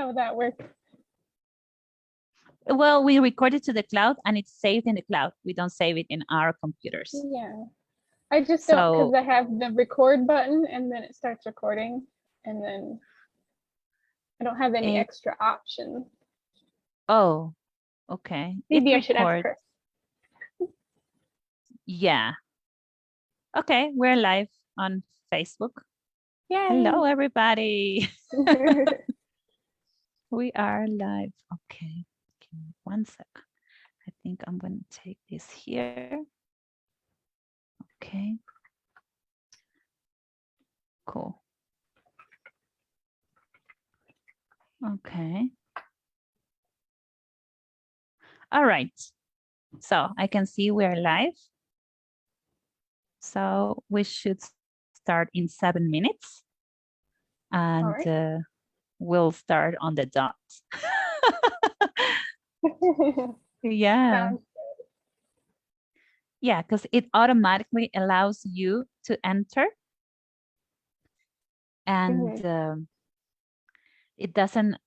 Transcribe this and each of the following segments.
How would that work? Well, we record it to the cloud and it's saved in the cloud. We don't save it in our computers. Yeah. I just don't, because I have the record button and then it starts recording and then I don't have any extra options. Oh, okay. Maybe I should ask Chris. Yeah. Okay, we're live on Facebook. Yay. Hello, everybody. We are live. Okay, give me 1 sec. I think I'm going to take this here. Okay. Cool. Okay. All right. So I can see we're live. So we should start in 7 minutes. And right. We'll start on the dot. Yeah. Yeah, because it automatically allows you to enter. And it doesn't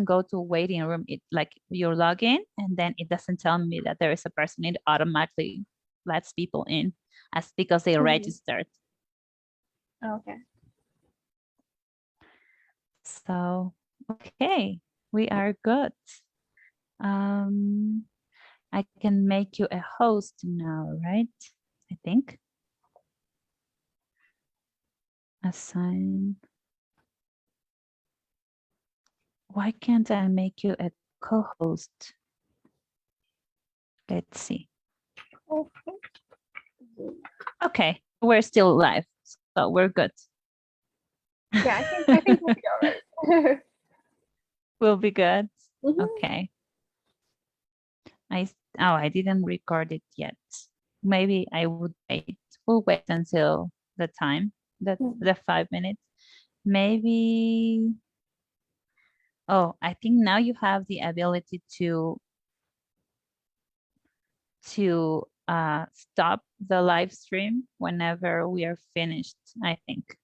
go to waiting room. It like you log in and then it doesn't tell me that there is a person. It automatically lets people in as because they registered. Okay. So, okay, we are good. I can make you a host now, right? I think. Assign. Why can't I make you a co-host? Let's see. Okay, we're still live, so we're good. Yeah, I think we'll be all right. We'll be good. Okay. I didn't record it yet. Maybe I would wait. We'll wait until the time, the 5 minutes. Maybe. Oh, I think now you have the ability to stop the live stream whenever we are finished, I think.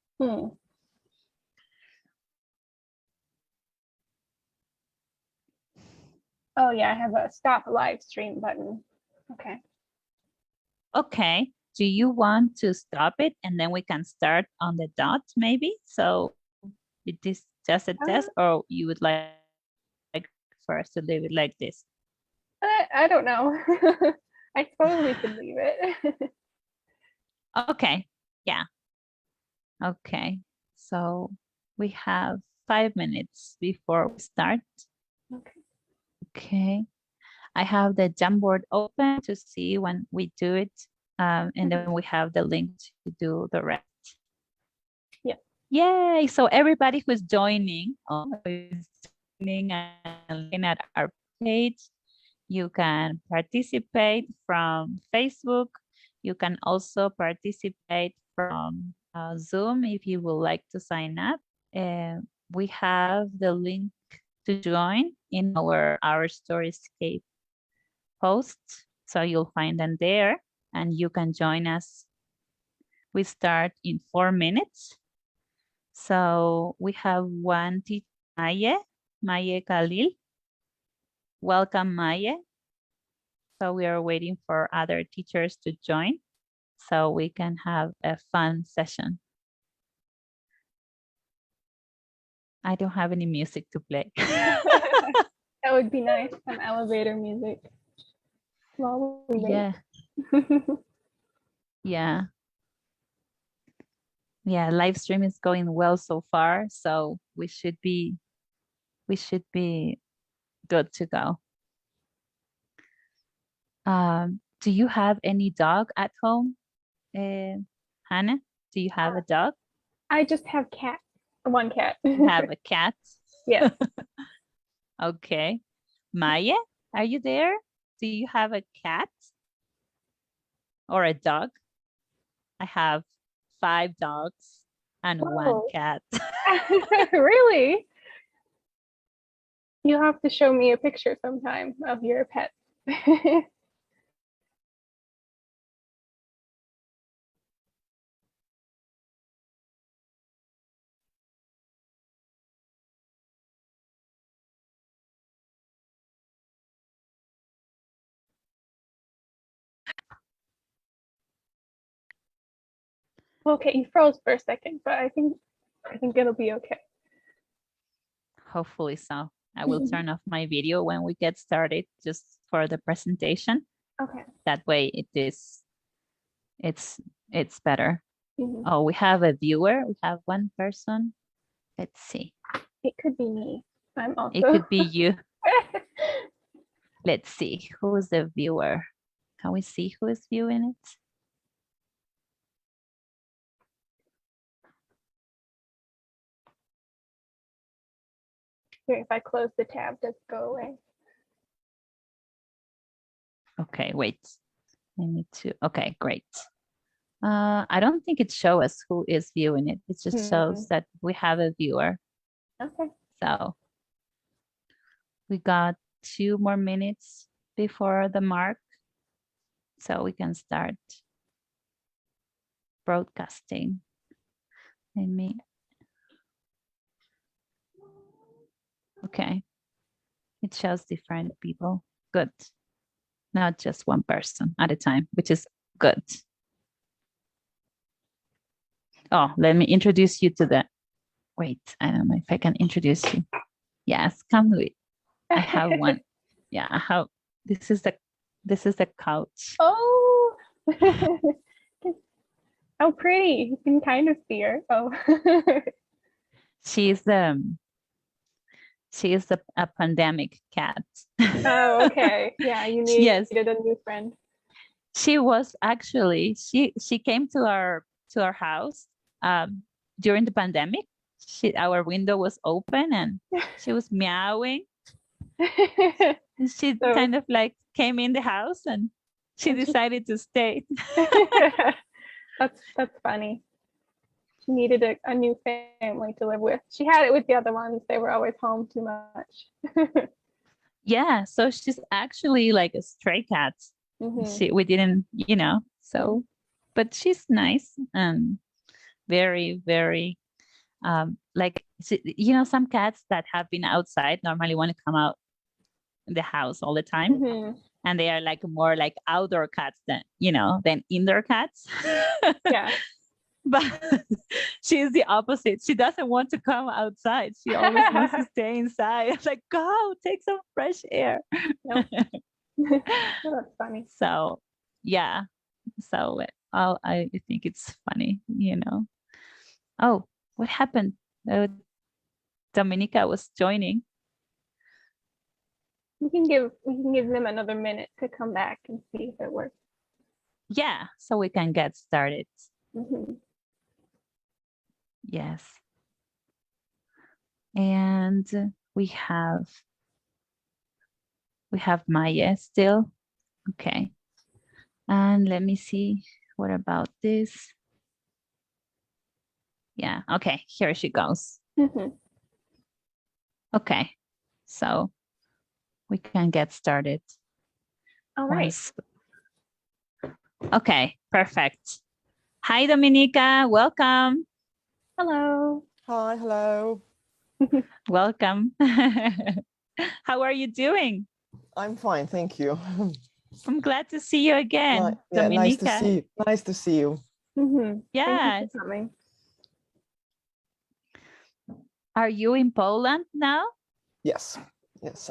Oh yeah, I have a stop live stream button. Okay. Okay. Do you want to stop it and then we can start on the dot maybe? So it is just a test, or you would like for us to leave it like this? I don't know. I suppose we could leave it. Okay. Yeah. Okay. So we have 5 minutes before we start. Okay. Okay. I have the Jamboard open to see when we do it. And then we have the link to do the rest. Yeah. Yay. So everybody who's joining, and looking at our page, you can participate from Facebook. You can also participate from Zoom if you would like to sign up. We have the link to join in our Storyscape post. So you'll find them there and you can join us. We start in 4 minutes. So we have one teacher, Maye Khalil. Welcome, Maye. So we are waiting for other teachers to join so we can have a fun session. I don't have any music to play. That would be nice, some elevator music. While we wait. Yeah. Yeah, live stream is going well so far, so we should be good to go. Do you have any dog at home, Hannah? Do you have a dog? I just have cat. One cat. You have a cat? Yes. Okay. Maya, are you there? Do you have a cat or a dog? I have 5 dogs and 1 cat. Really? You'll have to show me a picture sometime of your pet. Okay, you froze for a second, but I think it'll be okay. Hopefully so. I will turn off my video when we get started just for the presentation. Okay. That way it's better. Oh, we have a viewer. We have one person. Let's see. It could be me. I'm also. It could be you. Let's see. Who is the viewer? Can we see who is viewing it? Here, if I close the tab, does it go away? Okay, wait. I need to. Okay, great. I don't think it shows us who is viewing it. It just shows that we have a viewer. Okay. So we got 2 more minutes before the mark. So we can start broadcasting. Okay. It shows different people. Good. Not just one person at a time, which is good. Oh, let me introduce you to the, wait, I don't know if I can introduce you. Yes, come with. I have one. Yeah, I have, this is the couch. Oh, how pretty. You can kind of see her. Oh. She is a pandemic cat. Oh, okay. Yeah, you needed a new friend. She was actually, she came to our house during the pandemic. Our window was open and she was meowing. And she kind of like came in the house and she decided to stay. That's funny. She needed a new family to live with. She had it with the other ones. They were always home too much. Yeah, so she's actually like a stray cat. We didn't, so, but she's nice and very, very, like, some cats that have been outside normally want to come out in the house all the time. And they are like more like outdoor cats than indoor cats. Yeah. But she's the opposite. She doesn't want to come outside. She always wants to stay inside. It's like, go take some fresh air. Nope. That's funny. So yeah. So I think it's funny, Oh, what happened? Dominica was joining. We can give them another minute to come back and see if it works. Yeah, so we can get started. Yes. And we have Maya still. Okay. And let me see, what about this? Yeah, okay, here she goes. Okay, so we can get started. All right. Okay, perfect. Hi, Dominica, welcome. Hello. Hi, hello. Welcome. How are you doing? I'm fine, thank you. I'm glad to see you again, yeah, Dominica. Nice to see you. Yeah. Are you in Poland now? Yes,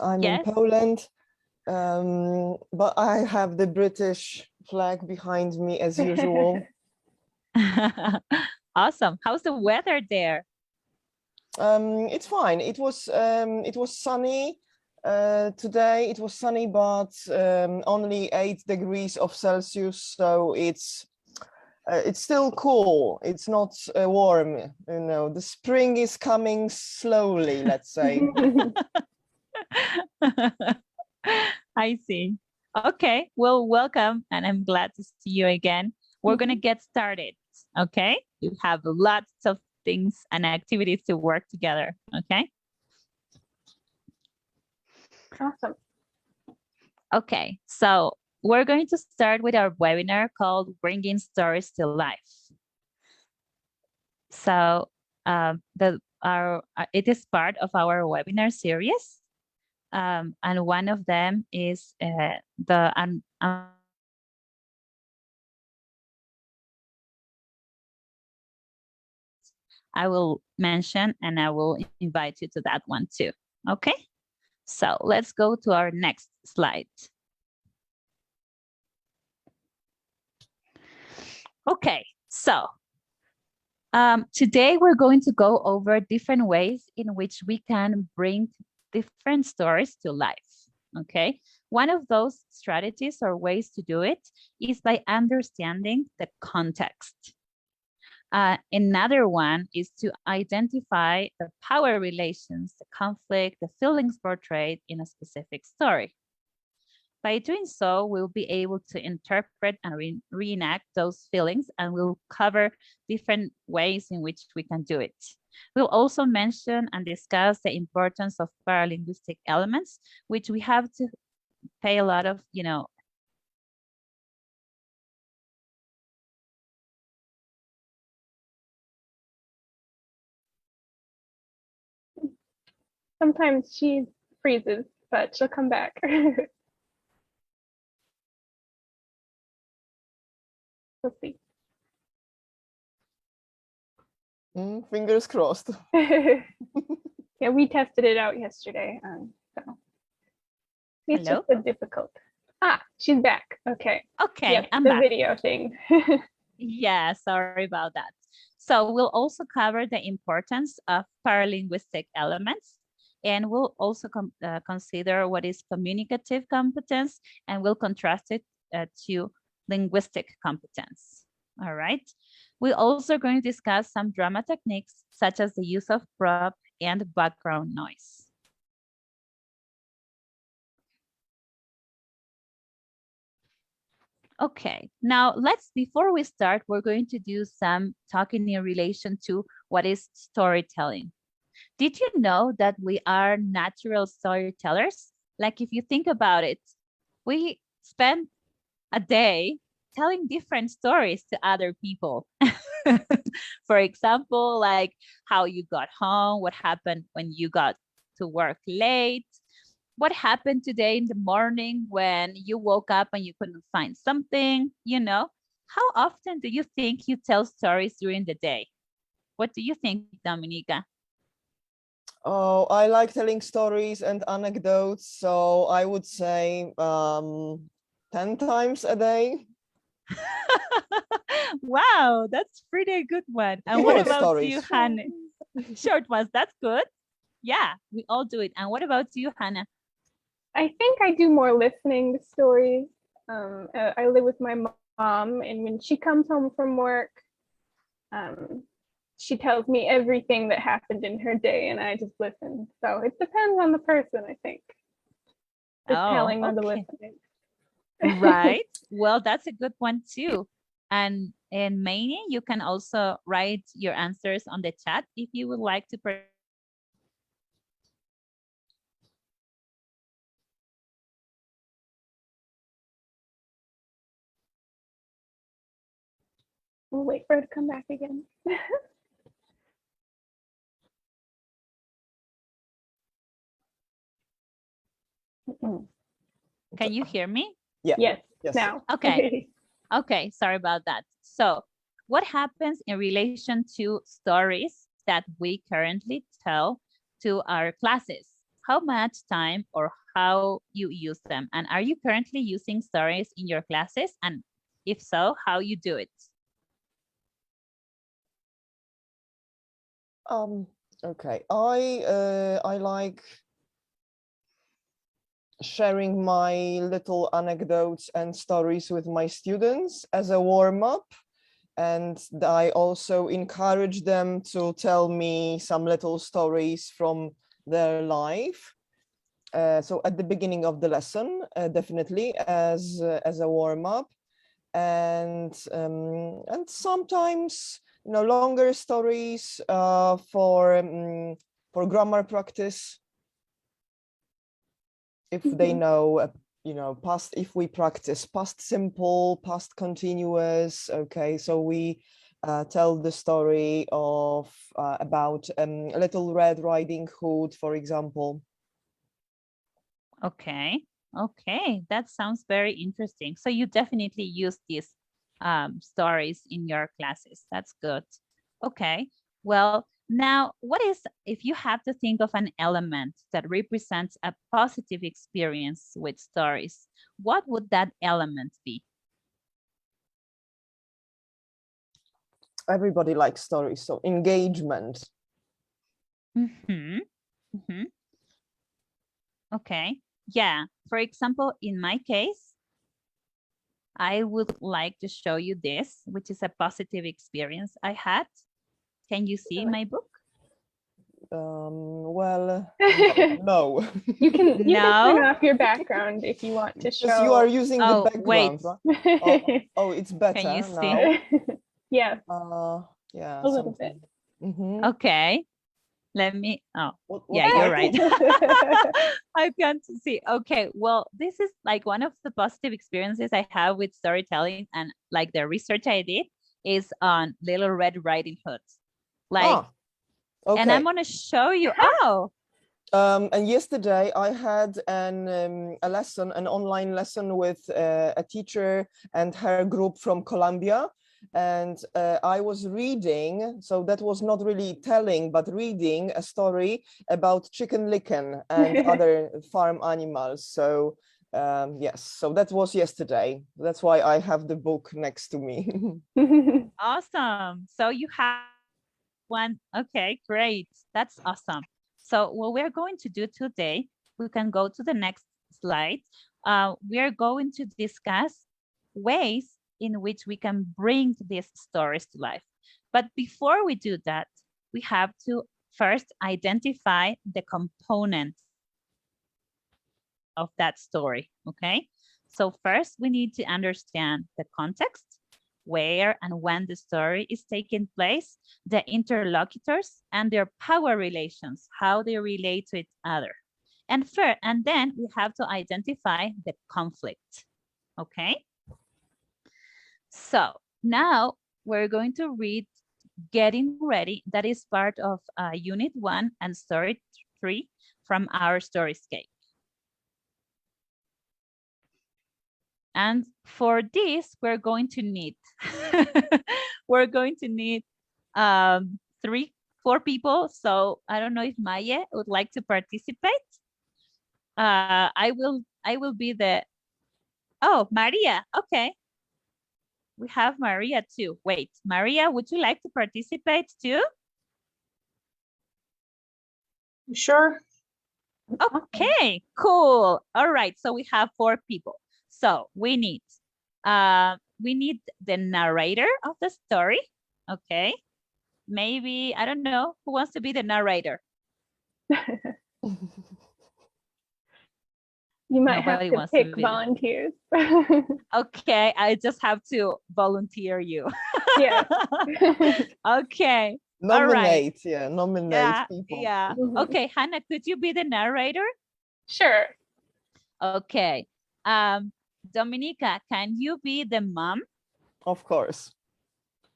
I'm in Poland, but I have the British flag behind me as usual. Awesome. How's the weather there? It's fine. It was sunny today. It was sunny, but only 8 degrees of Celsius, so it's still cool. It's not warm. The spring is coming slowly, let's say. I see. Okay, well, welcome, and I'm glad to see you again. We're going to get started, okay? You have lots of things and activities to work together, okay? Awesome. Okay, so we're going to start with our webinar called Bringing Stories to Life. So it is part of our webinar series. And one of them is the I will mention and I will invite you to that one too. Okay, so let's go to our next slide. Okay, so today we're going to go over different ways in which we can bring different stories to life. Okay, one of those strategies or ways to do it is by understanding the context. Another one is to identify the power relations, the conflict, the feelings portrayed in a specific story. By doing so, we'll be able to interpret and reenact those feelings, and we'll cover different ways in which we can do it. We'll also mention and discuss the importance of paralinguistic elements, which we have to pay a lot of, Sometimes she freezes, but she'll come back. We'll see. Fingers crossed. Yeah, we tested it out yesterday. So it's Hello? just difficult. Ah, she's back. Okay. Okay, yep, I'm the back. video thing. Yeah, sorry about that. So we'll also cover the importance of paralinguistic elements, and we'll also consider what is communicative competence, and we'll contrast it to linguistic competence. All right. We're also going to discuss some drama techniques, such as the use of prop and background noise. Okay, now before we start, we're going to do some talking in relation to what is storytelling. Did you know that we are natural storytellers? Like if you think about it, we spend a day telling different stories to other people. For example, like how you got home, what happened when you got to work late, what happened today in the morning when you woke up and you couldn't find something, How often do you think you tell stories during the day? What do you think, Dominica? Oh, I like telling stories and anecdotes, so I would say 10 times a day. Wow, that's pretty good one. And Short what about stories. you, Hannah? Short ones, that's good. Yeah, we all do it. And what about you, Hannah? I think I do more listening to stories. I live with my mom, and when she comes home from work, she tells me everything that happened in her day, and I just listen. So it depends on the person, I think. The telling or the listening. Right. Well, that's a good one too. And Manny, you can also write your answers on the chat if you would like to. We'll wait for her to come back again. Can you hear me? Yeah. Yes. Yes. Now. Okay. Okay. Sorry about that. So what happens in relation to stories that we currently tell to our classes? How much time or how you use them? And are you currently using stories in your classes? And if so, how you do it? Okay. I like sharing my little anecdotes and stories with my students as a warm-up. And I also encourage them to tell me some little stories from their life. So at the beginning of the lesson, definitely as a warm-up, and sometimes longer stories for grammar practice. If they know past, if we practice past simple, past continuous, okay, so we tell the story of about Little Red Riding Hood, for example. Okay, that sounds very interesting. So you definitely use these stories in your classes. That's good. Okay, Well, now what is, if you have to think of an element that represents a positive experience with stories, what would that element be? Everybody likes stories, so engagement. Mm-hmm. Mm-hmm. Okay. Yeah. For example, in my case, I would like to show you this, which is a positive experience I had. Can you see my book? Well, no. You can No? turn off your background if you want to show. Because you are using the Oh, wait. background, right? Oh, it's better Can you see? now. Yeah, Yeah, a little bit. Mhm. Okay. Let me, oh, What yeah, that? you're right. I can't see. Okay, well, this is like one of the positive experiences I have with storytelling, and like the research I did is on Little Red Riding Hood. Like, okay. and I'm gonna show you, oh. And yesterday I had a lesson, an online lesson with a teacher and her group from Colombia. And I was reading, so that was not really telling, but reading a story about chicken licken and other farm animals. So yes, so that was yesterday. That's why I have the book next to me. Awesome. So you have one. Okay, great. That's awesome. So what we're going to do today, we can go to the next slide. We are going to discuss ways in which we can bring these stories to life. But before we do that, we have to first identify the components of that story, okay? So first we need to understand the context, where and when the story is taking place, the interlocutors and their power relations, how they relate to each other. And then we have to identify the conflict, okay? So now we're going to read Getting Ready. That is part of Unit 1 and Story 3 from our Storyscape. And for this, we're going to need, we're going to need 4 people. So I don't know if Maya would like to participate. I will be the, oh, Maria, okay. We have Maria too. Wait, Maria, would you like to participate too? Sure. Okay, cool. All right, so we have 4 people. So we need the narrator of the story. Okay, maybe, I don't know, who wants to be the narrator? You might Nobody have to wants to pick be. volunteers. Okay, I just have to volunteer you. Yeah. Okay. Nominate, all right. Yeah, nominate people. Yeah. Okay, Hannah, could you be the narrator? Sure. Okay. Dominica, can you be the mom? Of course.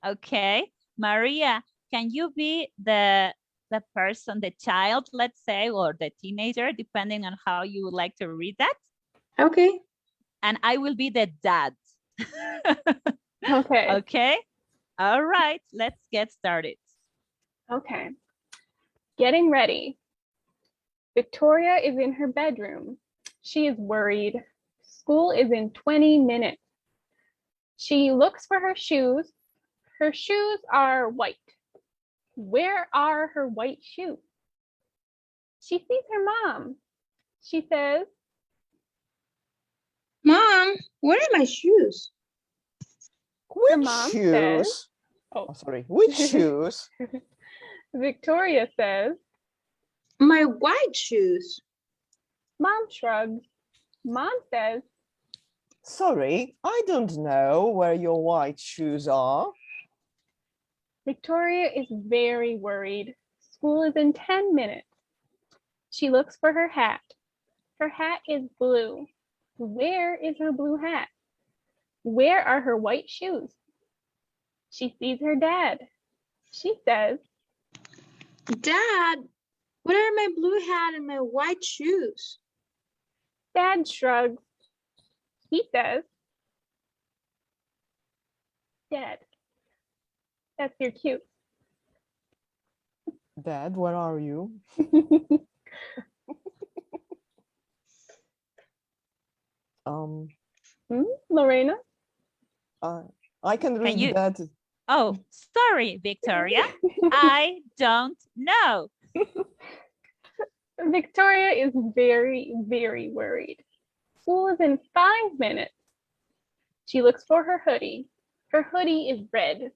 Okay. Maria, can you be the person, the child, let's say, or the teenager, depending on how you would like to read that? Okay. And I will be the dad. Okay. Okay. All right, let's get started. Okay. Getting ready. Victoria is in her bedroom. She is worried. School is in 20 minutes. She looks for her shoes. Her shoes are white. Where are her white shoes? She sees her mom. She says, Mom, where are my shoes? her Which mom shoes? says, Oh, sorry. Which shoes? Victoria says, My white shoes. Mom shrugs. Mom says, Sorry, I don't know where your white shoes are. Victoria is very worried. School is in 10 minutes. She looks for her hat. Her hat is blue. Where is her blue hat? Where are her white shoes? She sees her dad. She says, Dad, where are my blue hat and my white shoes? Dad shrugs. He says, Dad, that's your cue. Dad, where are you? Um, Lorena? I can read you- that. Oh, sorry, Victoria. I don't know. Victoria is very, very worried. School is in 5 minutes. She looks for her hoodie. Her hoodie is red.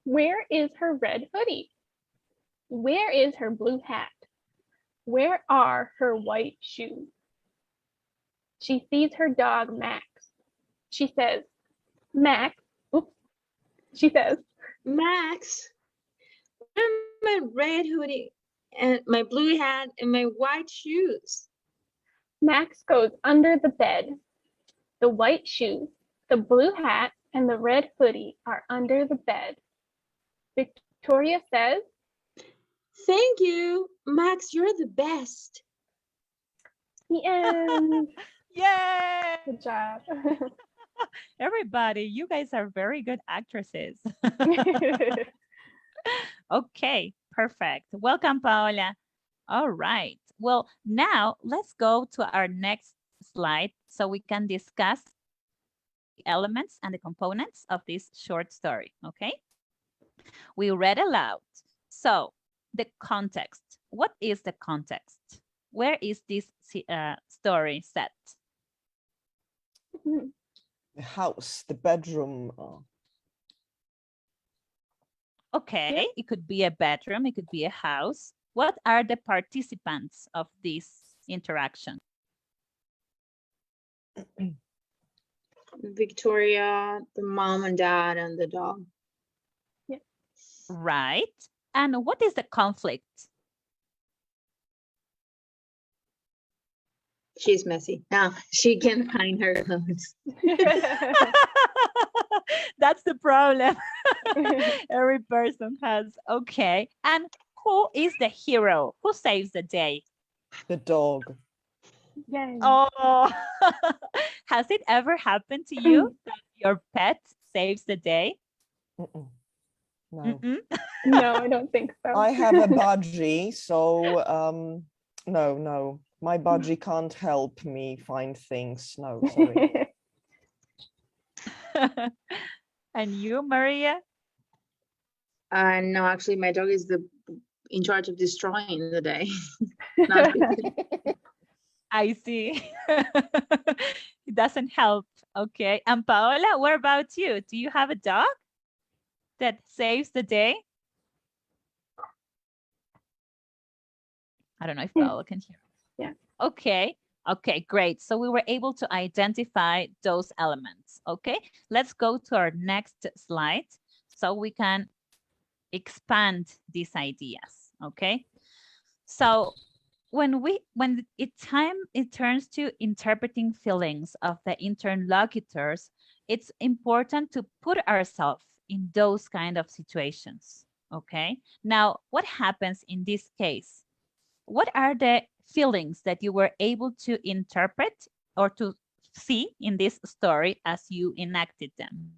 Where is her red hoodie? Where is her blue hat? Where are her white shoes? She sees her dog, Max. She says, Max, oops. She says, Max, where are my red hoodie and my blue hat and my white shoes? Max goes under the bed. The white shoes, the blue hat, and the red hoodie are under the bed. Victoria says, Thank you, Max, you're the best. the end. Yay! Good job. Everybody, you guys are very good actresses. Okay, perfect. Welcome, Paola. All right. Well, now let's go to our next slide so we can discuss the elements and the components of this short story, okay? We read aloud. So the context. What is the context? Where is this story set? The house, the bedroom. Okay, Yeah. it could be a bedroom, it could be a house. What are the participants of this interaction? Victoria, the mom and dad, and the dog. Right. And what is the conflict? She's messy. Now she can find her clothes. That's the problem. Every person has. Okay. And who is the hero? Who saves the day? The dog. Yay. Oh, has it ever happened to you that your pet saves the day? Mm-mm. No. Mm-mm. No, I don't think so. I have a budgie, so no. My budgie can't help me find things. No, sorry. And you, Maria? No, actually, my dog is in charge of destroying the day. Not fixing. I see. It doesn't help. Okay. And Paola, what about you? Do you have a dog that saves the day? I don't know if Paola can hear. Yeah. Okay. Okay, great. So we were able to identify those elements. Okay, let's go to our next slide so we can expand these ideas. Okay, so when it turns to interpreting feelings of the interlocutors, it's important to put ourselves in those kind of situations. Okay, now what happens in this case? What are the feelings that you were able to interpret or to see in this story as you enacted them?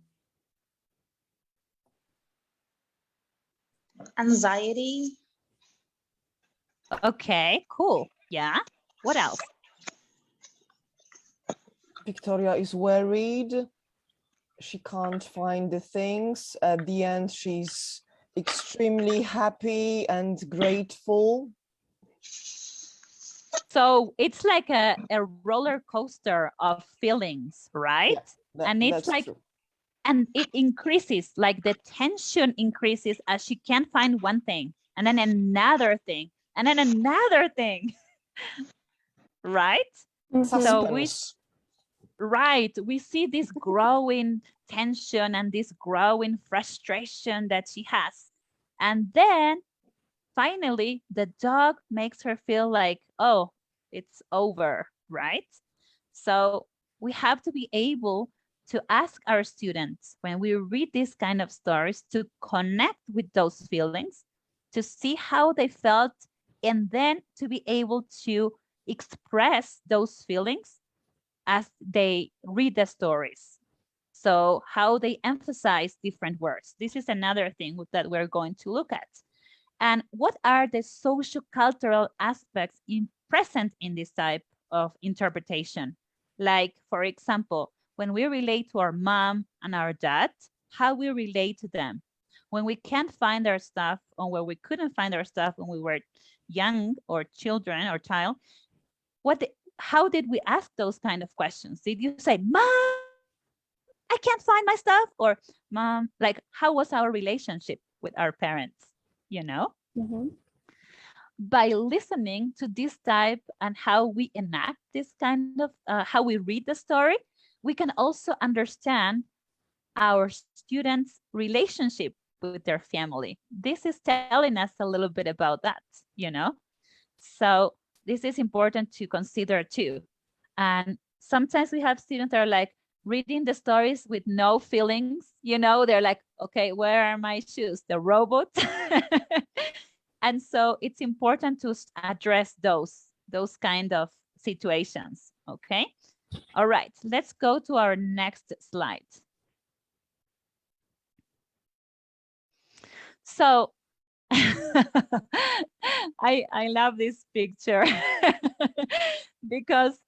Anxiety. Okay, cool. Yeah. What else? Victoria is worried. She can't find the things. At the end, she's extremely happy and grateful. So it's like a roller coaster of feelings, right? And it's That's like, true. and it increases, like the tension increases as she can't find one thing, and then another thing, and then another thing, right? So we see this growing tension and this growing frustration that she has. And then finally, the dog makes her feel like, oh, it's over, right? So we have to be able to ask our students when we read these kind of stories to connect with those feelings, to see how they felt, and then to be able to express those feelings as they read the stories. So how they emphasize different words. This is another thing that we're going to look at. And what are the socio-cultural aspects present in this type of interpretation? Like, for example, when we relate to our mom and our dad, how we relate to them. When we can't find our stuff, or where we couldn't find our stuff when we were young or children or child, how did we ask those kind of questions? Did you say, Mom, I can't find my stuff? Or Mom, like, how was our relationship with our parents? You know? Mhm. By listening to this type and how we enact this kind of, how we read the story, we can also understand our students' relationship with their family. This is telling us a little bit about that, you know? So this is important to consider too. And sometimes we have students that are like reading the stories with no feelings, you know, they're like, okay, where are my shoes? The robot. And so it's important to address those kind of situations, okay? All right, let's go to our next slide. So I love this picture because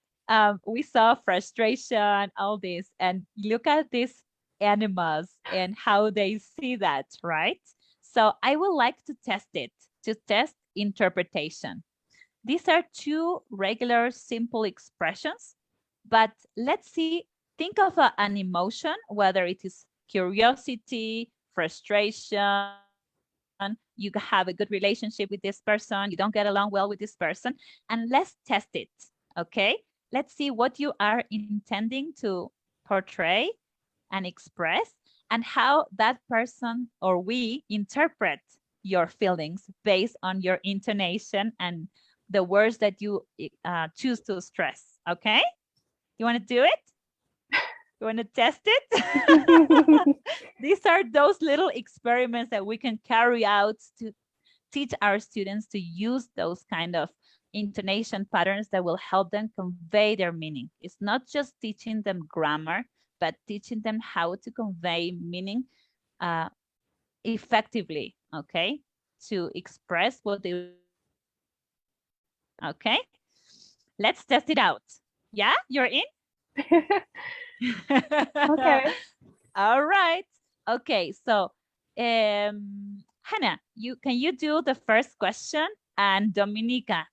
we saw frustration, all this, and look at these animals and how they see that, right? So I would like to test it, to test interpretation. These are two regular simple expressions, but let's see, think of an emotion, whether it is curiosity, frustration, you have a good relationship with this person, you don't get along well with this person, and let's test it, okay? Let's see what you are intending to portray and express, and how that person or we interpret your feelings based on your intonation and the words that you choose to stress, okay? You want to do it? You want to test it? These are those little experiments that we can carry out to teach our students to use those kind of intonation patterns that will help them convey their meaning. It's not just teaching them grammar, but teaching them how to convey meaning effectively, okay? To express what they, okay? Let's test it out. Yeah, you're in? Okay. All right. Okay, so Hannah, can you do the first question? And Dominica,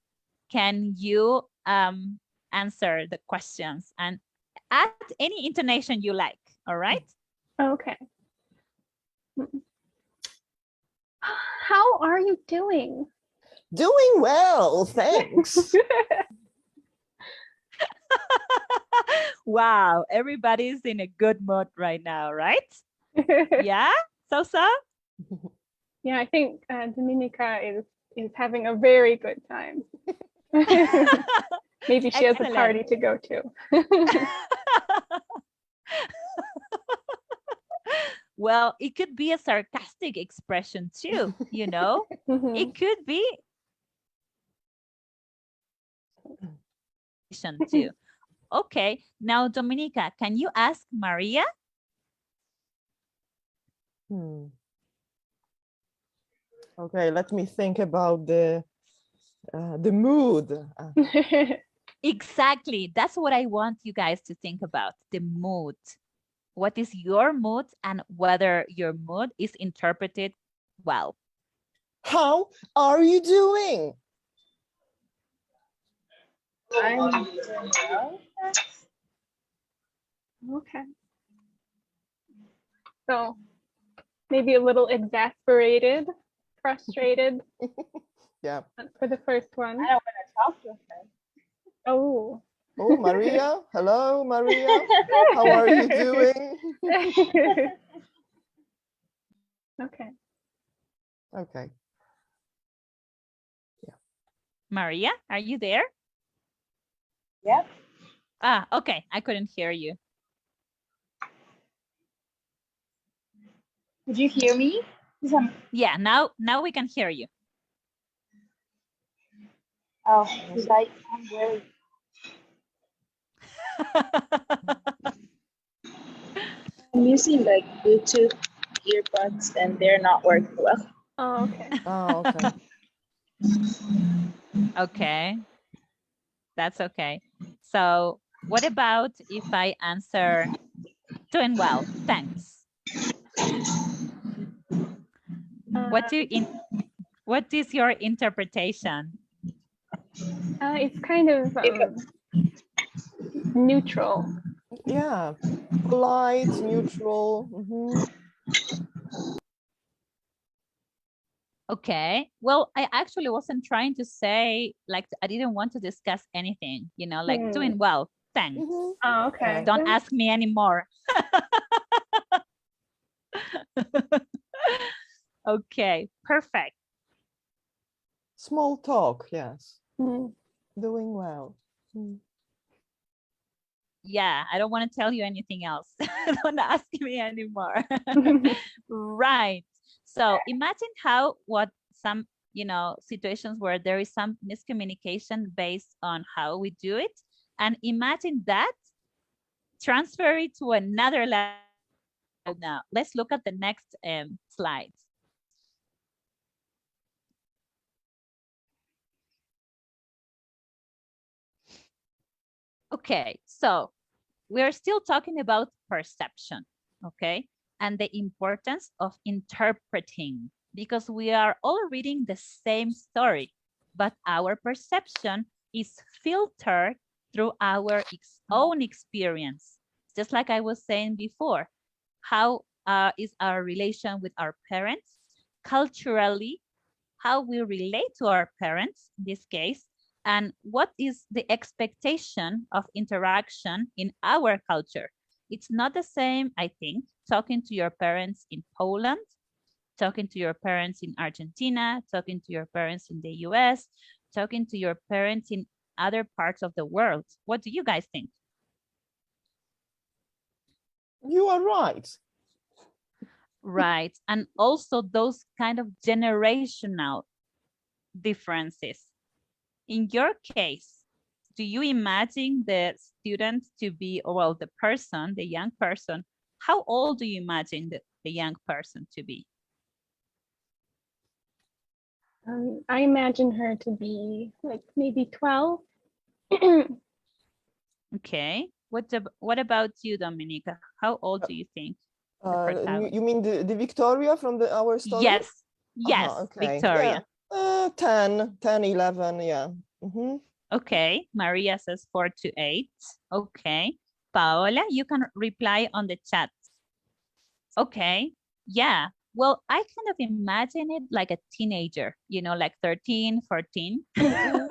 can you answer the questions and add any intonation you like, all right? Okay. How are you doing? Doing well, thanks. Wow, everybody's in a good mood right now, right? Yeah, Sosa? Yeah, I think Dominica is having a very good time. Maybe she has a Excellent. party to go to. Well, it could be a sarcastic expression too, you know? Mhm. It could be too. Okay, now Dominica, can you ask Maria? Okay, let me think about the mood. Exactly, that's what I want you guys to think about, the mood. What is your mood and whether your mood is interpreted well. How are you doing? I'm doing well. Okay. So maybe a little exasperated, frustrated Yeah. for the first one. I don't want to talk to her. Oh. Oh, Maria. Hello, Maria. How are you doing? Okay. Okay. Yeah. Maria, are you there? Yep. Ah, okay, I couldn't hear you. Did you hear me? Yeah, now we can hear you. Oh, because I'm very. I'm using like Bluetooth earbuds and they're not working well. Oh, okay. Oh, okay. Okay, that's okay. So what about if I answer doing well, thanks? What do you what is your interpretation? It's kind of neutral. Yeah. Polite, neutral. Mhm. Okay, well, I actually wasn't trying to say, like, I didn't want to discuss anything, you know, like doing well, thanks. Mhm. Oh, okay. Yeah. Don't ask me anymore. Okay, perfect. Small talk, yes. Mm. Doing well. Mm. Yeah, I don't want to tell you anything else. Don't ask me anymore. Right. So imagine how what some, you know, situations where there is some miscommunication based on how we do it. And imagine that, transfer it to another level now. Let's look at the next slide. Okay, so we're still talking about perception, okay? And the importance of interpreting, because we are all reading the same story, but our perception is filtered through our own experience. Just like I was saying before, how is our relation with our parents? Culturally, how we relate to our parents in this case, and what is the expectation of interaction in our culture. It's not the same, I think, talking to your parents in Poland, talking to your parents in Argentina, talking to your parents in the US, talking to your parents in other parts of the world. What do you guys think? You are right. Right. And also those kind of generational differences. In your case, do you imagine the student to be, or well, the person, the young person, how old do you imagine the young person to be? I imagine her to be like maybe 12. Okay. What about you, Dominica? How old do you think the protagonist? You mean the Victoria from our story? Yes. Yes, Okay. Victoria. Yeah. 10, 10, 11, yeah. Mhm. Okay. Maria says 4 to 8. Okay. Paola, you can reply on the chat. Okay. Yeah. Well, I kind of imagine it like a teenager, you know, like 13, 14. Mhm.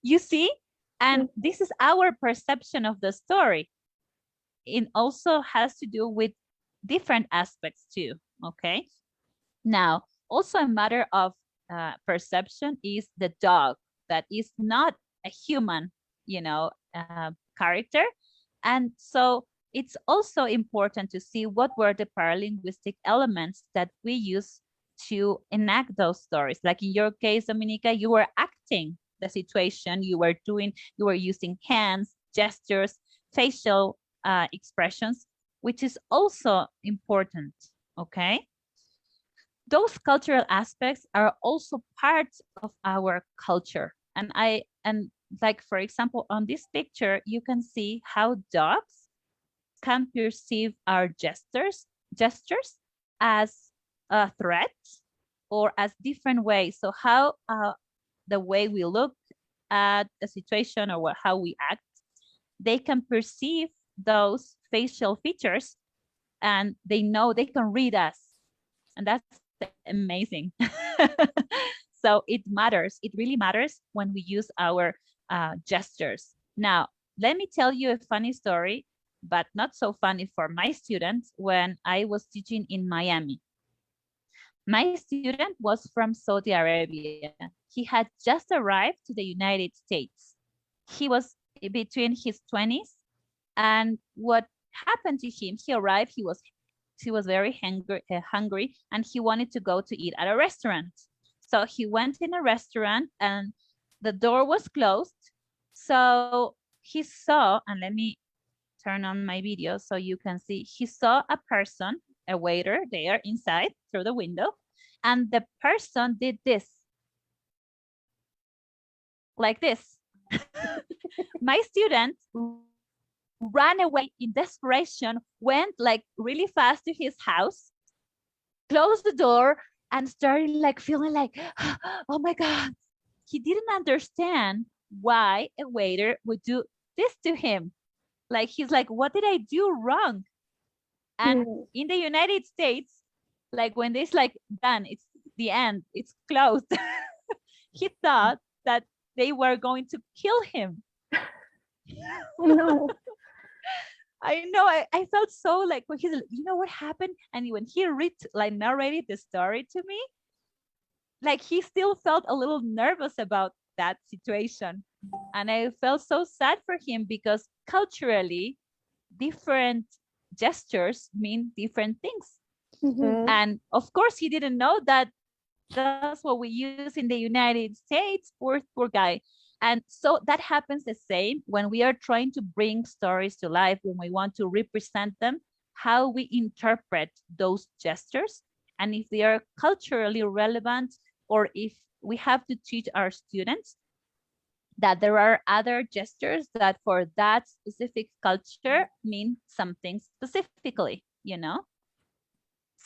You see? And this is our perception of the story. It also has to do with different aspects too. Okay. Now, also a matter of perception is the dog that is not a human, you know, character. And so it's also important to see what were the paralinguistic elements that we use to enact those stories. Like in your case, Dominica, you were acting the situation, you were using hands, gestures, facial expressions, which is also important, okay? Those cultural aspects are also part of our culture. And like, for example, on this picture, you can see how dogs can perceive our gestures as a threat or as different ways. So how the way we look at a situation or how we act, they can perceive those facial features and they know they can read us. And that's amazing. So it matters. It really matters when we use our gestures. Now, let me tell you a funny story, but not so funny for my students when I was teaching in Miami. My student was from Saudi Arabia. He had just arrived to the United States. He was between his 20s, and what happened to him, he arrived, he was very hungry and he wanted to go to eat at a restaurant. So he went in a restaurant and the door was closed. So he saw, and let me turn on my video so you can see, he saw a person, a waiter there inside through the window, And the person did this. Like this. My student ran away in desperation, went like really fast to his house, closed the door, and started like feeling like, oh my God. He didn't understand why a waiter would do this to him. Like, he's like, what did I do wrong? And in the United States, like when it's like done, it's the end, it's closed. He thought that they were going to kill him. Oh no. I know, I felt so like, when he's, you know what happened? And when he narrated the story to me, like he still felt a little nervous about that situation. And I felt so sad for him because culturally, different gestures mean different things. Mhm. And of course, he didn't know that that's what we use in the United States. Poor guy. And so that happens the same when we are trying to bring stories to life, when we want to represent them, how we interpret those gestures, and if they are culturally relevant, or if we have to teach our students that there are other gestures that for that specific culture mean something specifically, you know?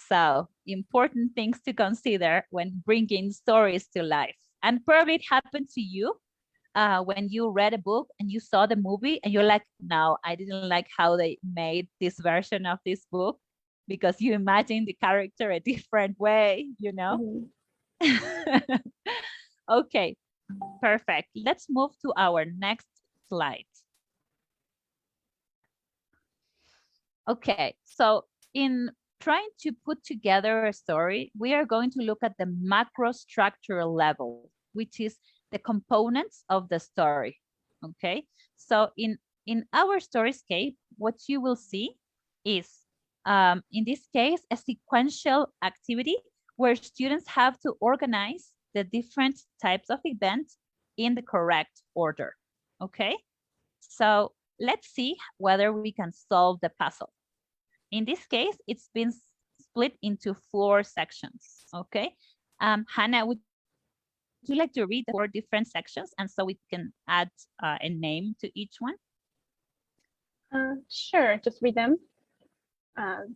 So important things to consider when bringing stories to life. And probably it happened to you when you read a book and you saw the movie and you're like, no, I didn't like how they made this version of this book, because you imagine the character a different way, you know? Mhm. Okay, perfect. Let's move to our next slide. Okay, so in trying to put together a story, we are going to look at the macro structural level, which is the components of the story. Okay, so in our storyscape, what you will see is, in this case, a sequential activity where students have to organize the different types of events in the correct order. Okay, so let's see whether we can solve the puzzle. In this case, it's been split into 4 sections, okay? Hannah, would you like to read the 4 different sections, and so we can add a name to each one? Sure, just read them.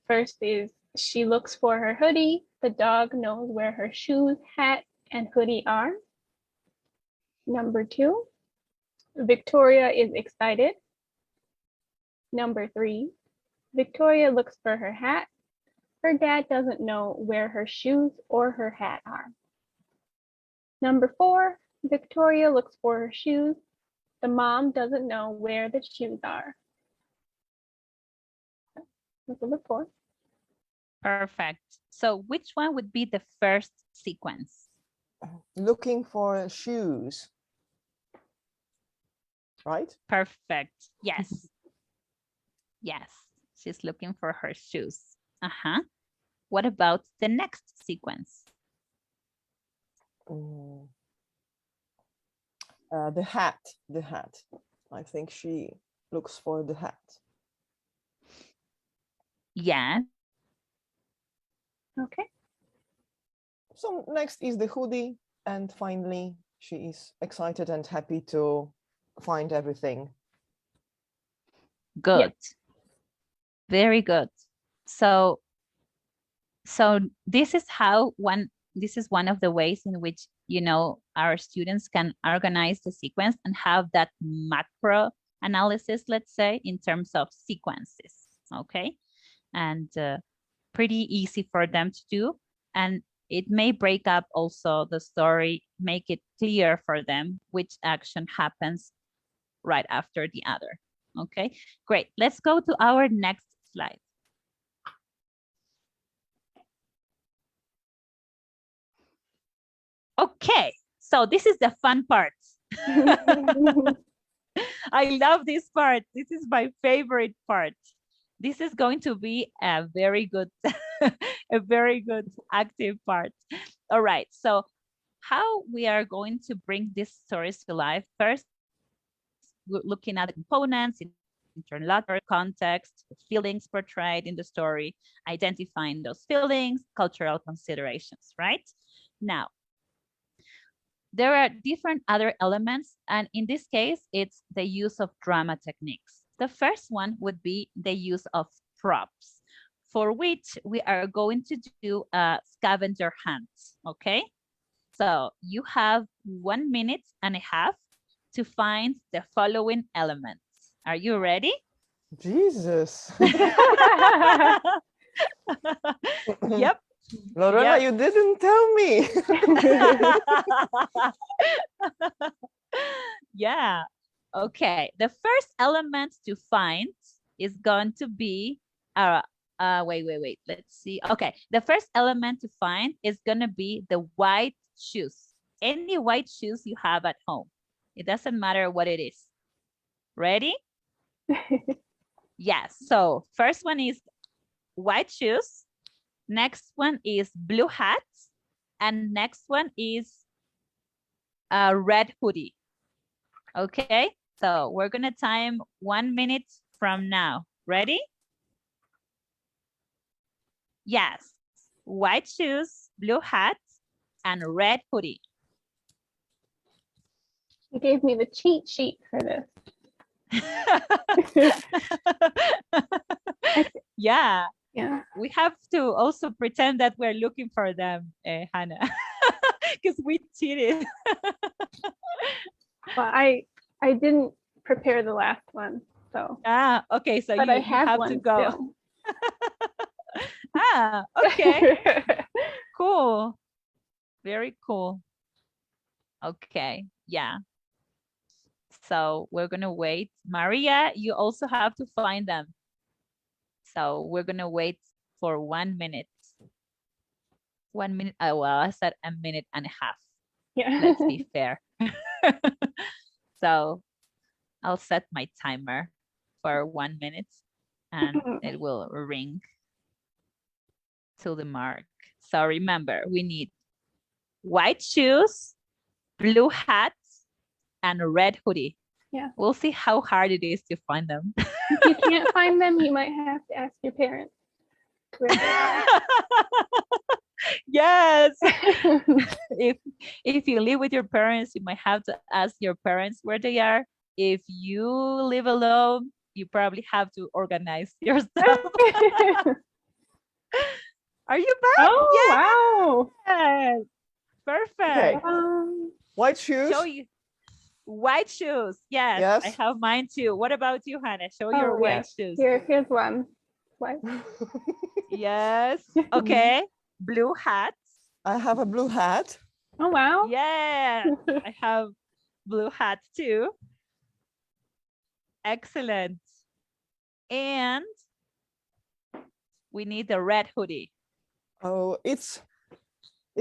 First is she looks for her hoodie. The dog knows where her shoes, hat, and hoodie are. Number 2, Victoria is excited. Number 3, Victoria looks for her hat. Her dad doesn't know where her shoes or her hat are. Number 4, Victoria looks for her shoes. The mom doesn't know where the shoes are. That's number 4. Perfect. So which one would be the first sequence? Looking for shoes. Right? Perfect. Yes. Yes. She's looking for her shoes. Uh-huh. What about the next sequence? The hat. The hat. I think she looks for the hat. Yes. Okay. So next is the hoodie, and finally she is excited and happy to find everything. Good. Yep. Very good. So this is one of the ways in which, you know, our students can organize the sequence and have that macro analysis, let's say, in terms of sequences. Okay. And pretty easy for them to do. And it may break up also the story, make it clear for them which action happens right after the other. Okay, great. Let's go to our next slide. Okay, so this is the fun part. I love this part. This is my favorite part. This is going to be a very good, a very good active part. All right, so how we are going to bring these stories to life? First, we're looking at the components in interlocutor, context, feelings portrayed in the story, identifying those feelings, cultural considerations, right? Now, there are different other elements, and in this case, it's the use of drama techniques. The first one would be the use of props, for which we are going to do a scavenger hunt, okay? So you have 1 minute and a half to find the following elements. Are you ready? Jesus. Yep. Lorena, Yep. you didn't tell me. Yeah. Okay. The first element to find is going to be wait. Let's see. Okay. The first element to find is going to be the white shoes. Any white shoes you have at home. It doesn't matter what it is. Ready? Yes. So first one is white shoes. Next one is blue hat. And next one is a red hoodie. Okay. So we're going to time 1 minute from now. Ready? Yes. White shoes, blue hat, and red hoodie. You gave me the cheat sheet for this. Yeah. Yeah. We have to also pretend that we're looking for them, Hannah, because we cheated. Well, I didn't prepare the last one, so. Okay. So But you I have have one to go. still. Okay. Cool. Very cool. Okay. Yeah. So we're going to wait. Maria, you also have to find them. So we're going to wait for 1 minute. 1 minute. Oh, well, I said a minute and a half. Yeah. Let's be fair. So I'll set my timer for 1 minute and it will ring to the mark. So remember, we need white shoes, blue hat, and a red hoodie. Yeah. We'll see how hard it is to find them. If you can't find them, you might have to ask your parents where they are. Yes. If you live with your parents, you might have to ask your parents where they are. If you live alone, you probably have to organize yourself. Are you back? Oh, Yes. Perfect. wow. White shoes. Show you white shoes. Yes, Yes. I have mine too. What about you, Hannah? Show your Oh, white yes. shoes. Here's one. What? Yes. Okay. Blue hat. I have a blue hat. Oh, wow. Yeah. I have blue hat too. Excellent. And we need a red hoodie. Oh, it's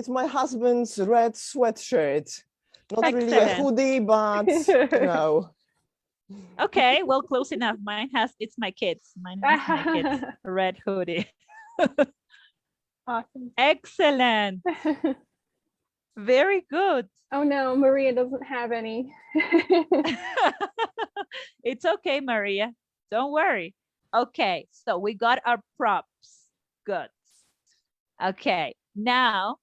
my husband's red sweatshirt. Not really a Excellent. hoodie, but you know. Okay, well, close enough. It's my kids. Mine is my kids' red hoodie. Awesome. Excellent. Very good. Oh no, Maria doesn't have any. It's okay, Maria. Don't worry. Okay, so we got our props. Good. Okay, now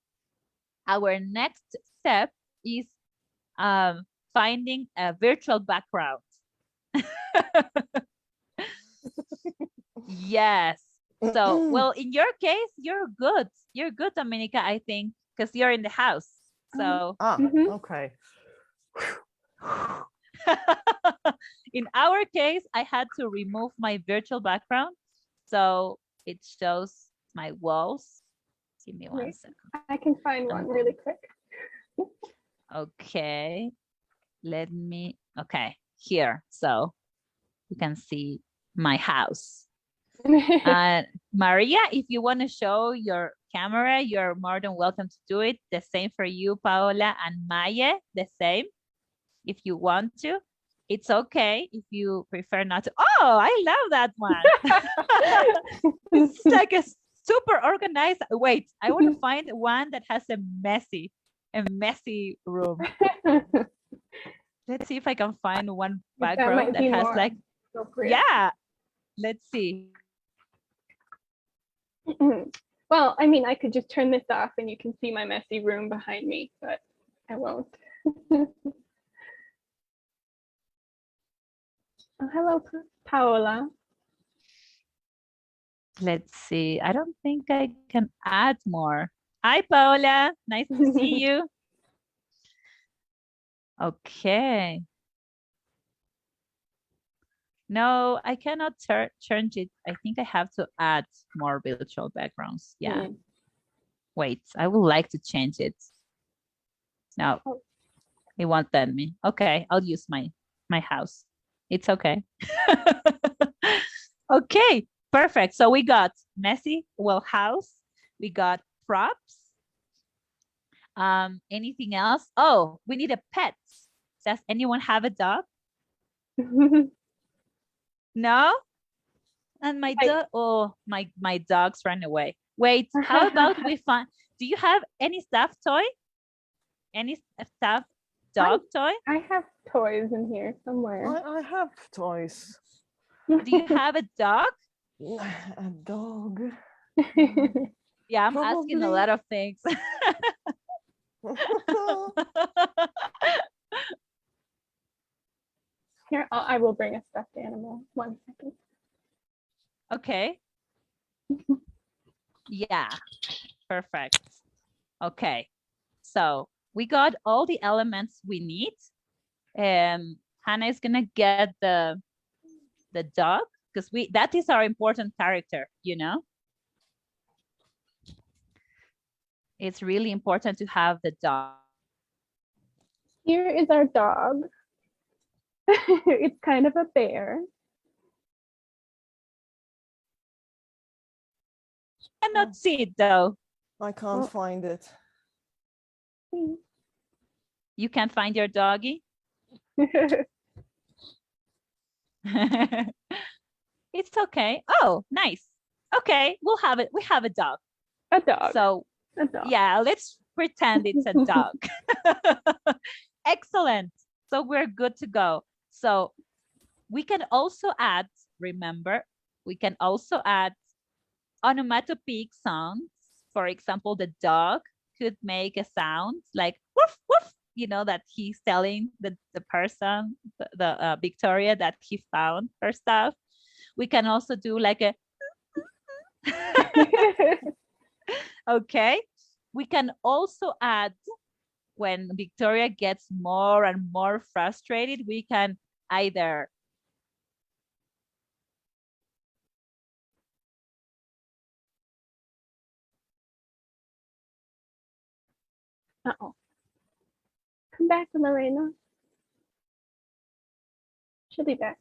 our next step is finding a virtual background. Yes. So, well, in your case, you're good. You're good, Dominica, I think, because you're in the house. So, Okay. in our case, I had to remove my virtual background. So it shows my walls. Give me 1 second. I can find one really quick. Okay. Okay, here. So you can see my house. Maria, if you want to show your camera, you're more than welcome to do it. The same for you, Paola, and Maya, the same. If you want to, it's okay. If you prefer not to. Oh, I love that one. It's like a super organized. Wait, I want to find one that has a messy room. Let's see if I can find one background that has more. Like Go for it. Yeah. Let's see. Well, I mean, I could just turn this off and you can see my messy room behind me, but I won't. Oh, hello, Paola. Let's see. I don't think I can add more. Hi, Paola. Nice to see you. Okay. No, I cannot change it. I think I have to add more virtual backgrounds. Yeah. Wait, I would like to change it. No, Oh. it won't let me. Okay, I'll use my house. It's okay. Okay, perfect. So we got messy, well, house. We got props. Anything else? Oh, we need a pet. Does anyone have a dog? No? And my dog, oh, my dogs ran away. Wait, how about we find, do you have any stuffed toy? Any stuffed dog toy? I have toys in here somewhere. I have toys. Do you have a dog? A dog. Yeah, I'm asking a Probably. lot of things. Here, I will bring a stuffed animal. 1 second. Okay. Yeah, perfect. Okay, so we got all the elements we need. Hannah is gonna get the dog because that is our important character, you know. It's really important to have the dog. Here is our dog. It's kind of a bear. I cannot see it though. I can't find it. You can't find your doggy? It's okay. Oh, nice. Okay, we'll have it. We have a dog. A dog. So A dog. yeah, let's pretend it's a dog. Excellent. So we're good to go. So we can also add, remember, we can also add onomatopoeic sounds. For example, the dog could make a sound like woof, woof, you know, that he's telling the person, the Victoria, that he found her stuff. We can also do like a, okay. We can also add, when Victoria gets more and more frustrated, we can either Uh-oh. Come back, Lorena. She'll be back.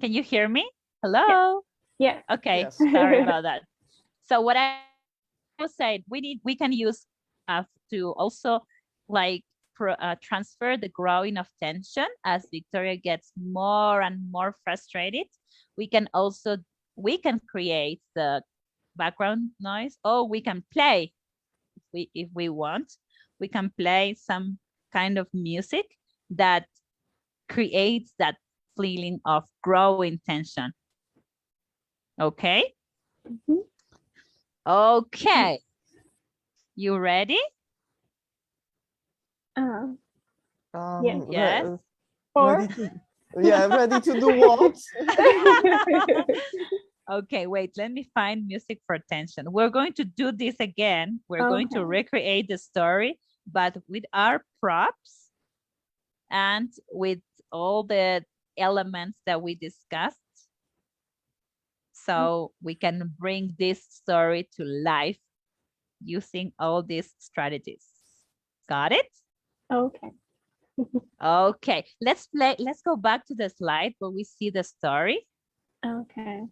can you hear me? Hello? Yes. Okay, Yes. sorry about that. So what I was saying, we can use to also like transfer the growing of tension as Victoria gets more and more frustrated. We can create the background noise, or we can play if we want. We can play some kind of music that creates that feeling of growing tension. Okay? Mhm. Okay. You ready? Yes. Yes. Or Ready to do what? Okay, wait, let me find music for tension. We're going to do this again. We're going to Okay. recreate the story, but with our props and with all the elements that we discussed. So we can bring this story to life using all these strategies. Got it? Okay. Okay, let's go back to the slide where we see the story. Okay.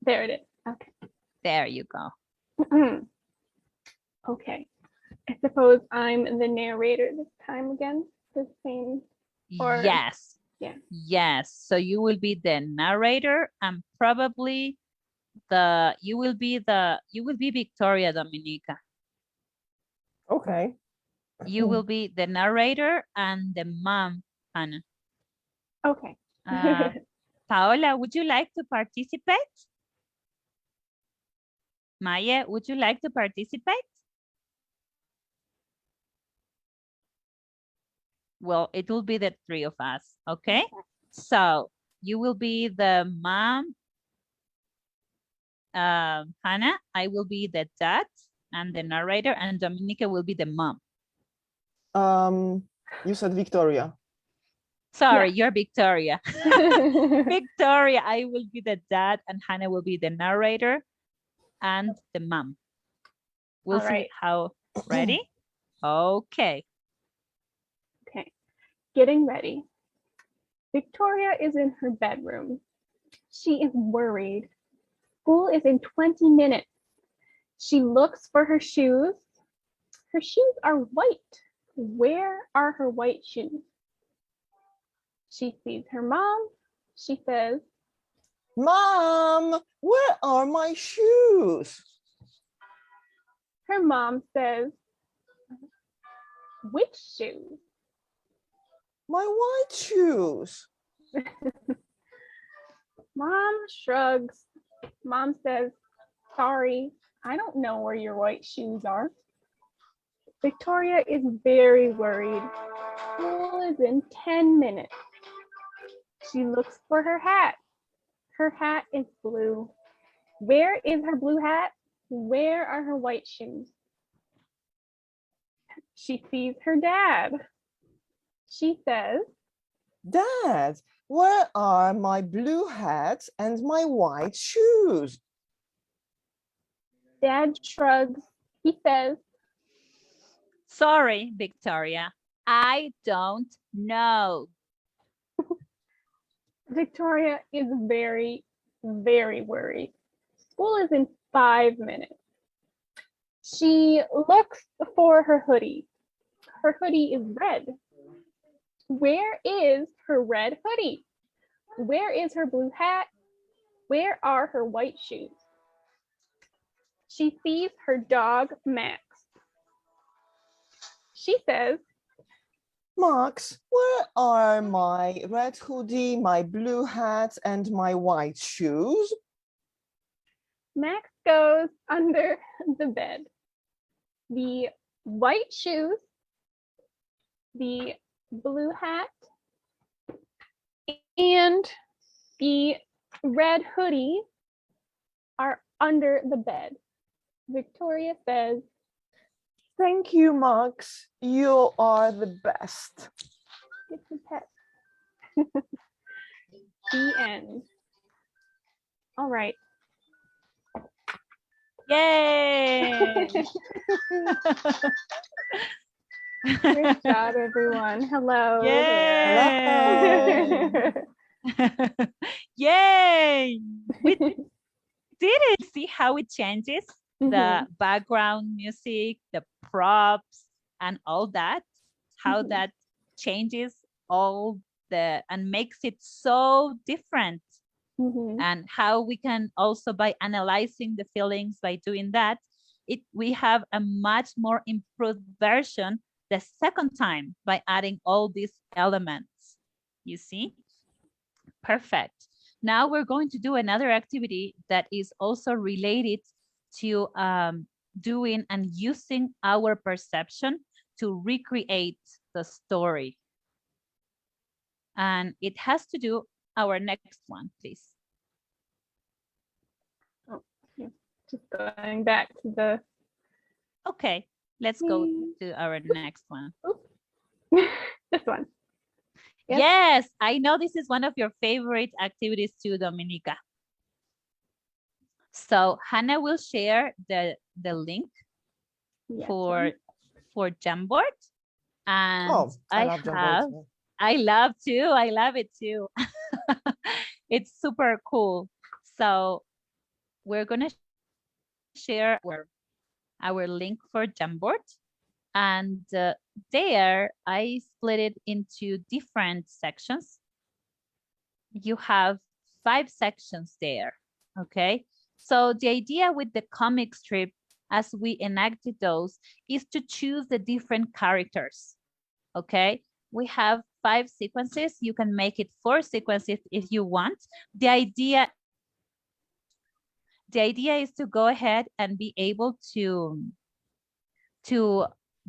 There it is. Okay. There you go. Okay. I suppose I'm the narrator this time again. The same. Or... Yes. Yeah. Yes, so you will be the narrator and probably you will be Victoria Dominica. Okay. You will be the narrator and the mom, Hannah. Okay. Paola, would you like to participate? Maya, would you like to participate? Well, it will be the three of us, okay? So you will be the mom, Hannah, I will be the dad and the narrator, and Dominica will be the mom. You said Victoria. Sorry, you're Victoria. Victoria, I will be the dad and Hannah will be the narrator and the mom. We'll All see right. how ready. Okay. Okay. Getting ready. Victoria is in her bedroom. She is worried. School is in 20 minutes. She looks for her shoes. Her shoes are white. Where are her white shoes? She sees her mom. She says, Mom, where are my shoes? her mom says, which shoes? My white shoes. Mom shrugs. Mom says, sorry, I don't know where your white shoes are. Victoria is very worried. School is in 10 minutes. She looks for her hat. Her hat is blue. Where is her blue hat? Where are her white shoes? She sees her dad. She says, Dad, where are my blue hat and my white shoes? Dad shrugs. He says, sorry, Victoria, I don't know. Victoria is very, very worried. School is in 5 minutes. She looks for her hoodie. Her hoodie is red. Where is her red hoodie? Where is her blue hat? Where are her white shoes? She sees her dog, Max. She says, Max, where are my red hoodie, my blue hat, and my white shoes? Max goes under the bed. The white shoes, the blue hat, and the red hoodie are under the bed. Victoria says, Thank you, Max. You are the best. it's a pet. The end. All right. Yay! Good job, everyone. Hello Yay! there. Yay! We did it. See how it changes the Mhm. background music, the props, and all that. How Mhm. that changes all and makes it so different. Mhm. And how we can also, by analyzing the feelings, by doing that, we have a much more improved version the second time by adding all these elements. You see? Perfect. Now we're going to do another activity that is also related to doing and using our perception to recreate the story. And it has to do our next one, please. Oh, yeah. Just going back to the. Okay, let's go to our next one. This one. Yep. Yes, I know this is one of your favorite activities too, Dominica. So Hannah will share the link Yes. for Jamboard. And I love Jamboard. I love it too. It's super cool. So we're gonna share our link for Jamboard. And there I split it into different sections. you have 5 sections there, okay? So the idea with the comic strip, as we enacted those, is to choose the different characters, okay? We have 5 sequences. You can make it 4 sequences if you want. The idea is to go ahead and be able to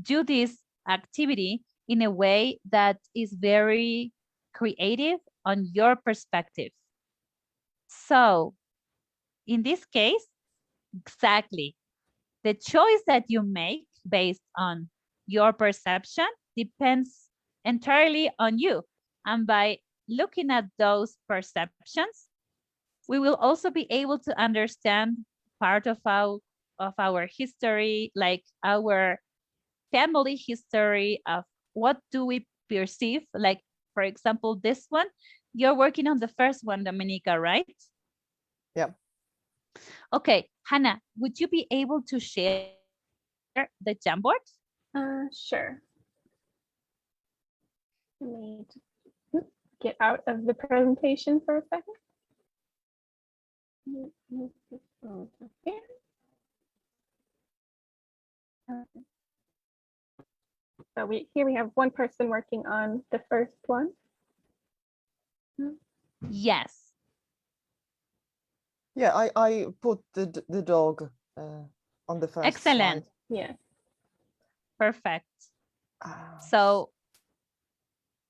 do this activity in a way that is very creative on your perspective. So in this case, exactly, the choice that you make based on your perception depends entirely on you. And by looking at those perceptions, we will also be able to understand part of our history, like our family history of what do we perceive. Like, for example, this one, you're working on the first one, Dominica, right? Yeah. Okay, Hannah, would you be able to share the Jamboard? Sure. Let me just get out of the presentation for a second. Move this over here. Okay. So here we have one person working on the first one. Yes. Yeah, I put the dog on the first Excellent. slide. Yeah. Perfect. Ah, So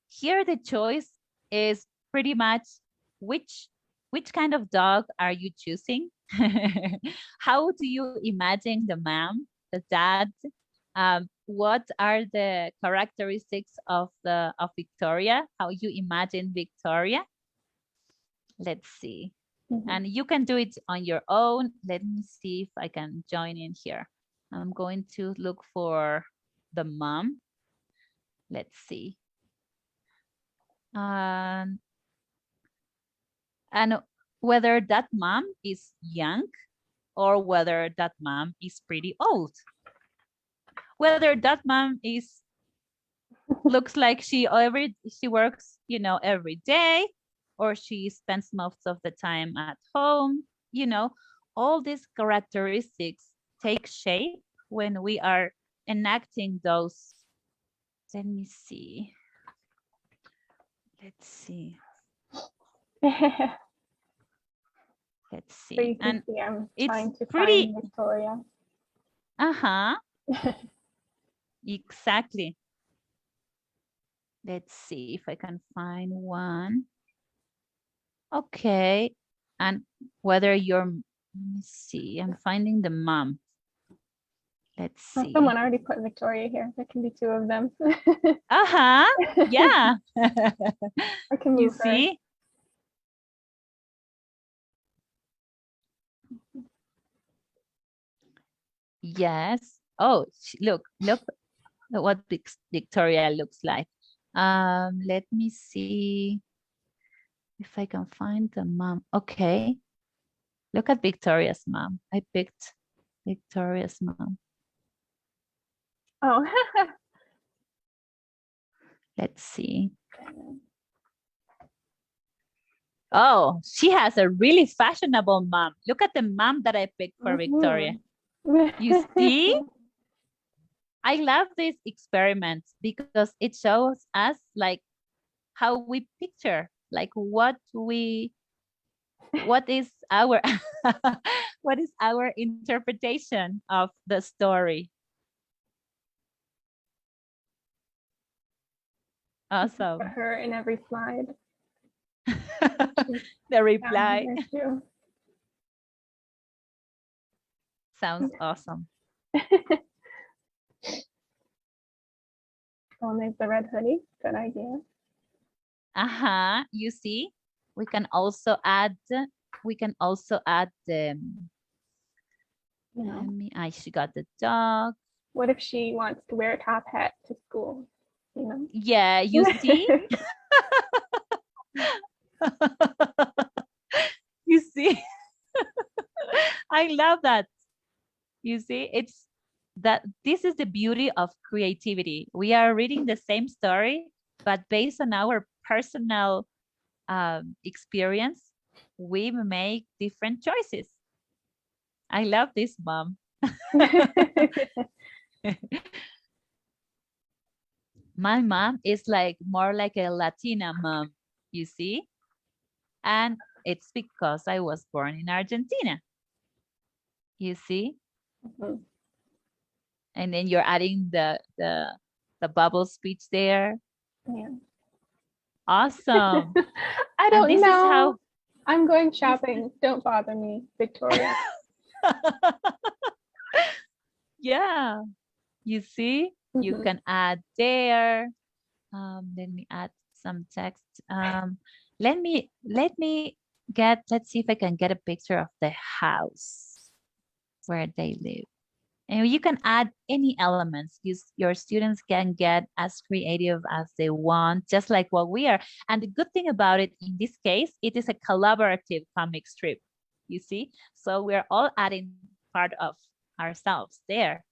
here the choice is pretty much which kind of dog are you choosing? How do you imagine the mom, the dad? What are the characteristics of Victoria? How you imagine Victoria? Let's see. Mhm. And you can do it on your own. Let me see if I can join in here. I'm going to look for the mom. Let's see. And whether that mom is young or whether that mom is pretty old. Whether that mom looks like she works, every day, or she spends most of the time at home, all these characteristics take shape when we are enacting those. Let me see. Let's see. Let's So you see. can And see I'm it's trying to pretty, find Victoria. uh-huh, exactly. Let's see if I can find one. Okay. And whether you're, let me see, I'm finding the mom. Let's Oh, see. someone already put Victoria here. There can be 2 of them. Uh-huh. Yeah. I can You move her. see? Yes. Oh, look at what Victoria looks like. Let me see if I can find the mom. Okay. Look at Victoria's mom. I picked Victoria's mom. Oh. Let's see. Oh, she has a really fashionable mom. Look at the mom that I picked for Victoria. You see? I love these experiments because it shows us like how we picture, like what is our what is our interpretation of the story. Awesome. Put her in every slide. The reply Too. sounds awesome. Oh, there's the red hoodie. Good idea. Uh-huh. You see, we can also add the she got the dog. What if she wants to wear a top hat to school? Yeah, you see? You see? I love that. You see, this is the beauty of creativity. We are reading the same story, but based on our personal experience, we make different choices. I love this, Mom. My mom is like more like a Latina mom, you see? And it's because I was born in Argentina. You see? Mhm. And then you're adding the bubble speech there. Yeah. Awesome. I And don't this is know. how I'm going shopping. Don't bother me, Victoria. yeah, you see? You Mhm. can add there. Let me add some text. Let me let's see if I can get a picture of the house where they live. And you can add any elements. Your students can get as creative as they want, just like what we are. And the good thing about it, in this case, it is a collaborative comic strip, you see? So we're all adding part of ourselves there.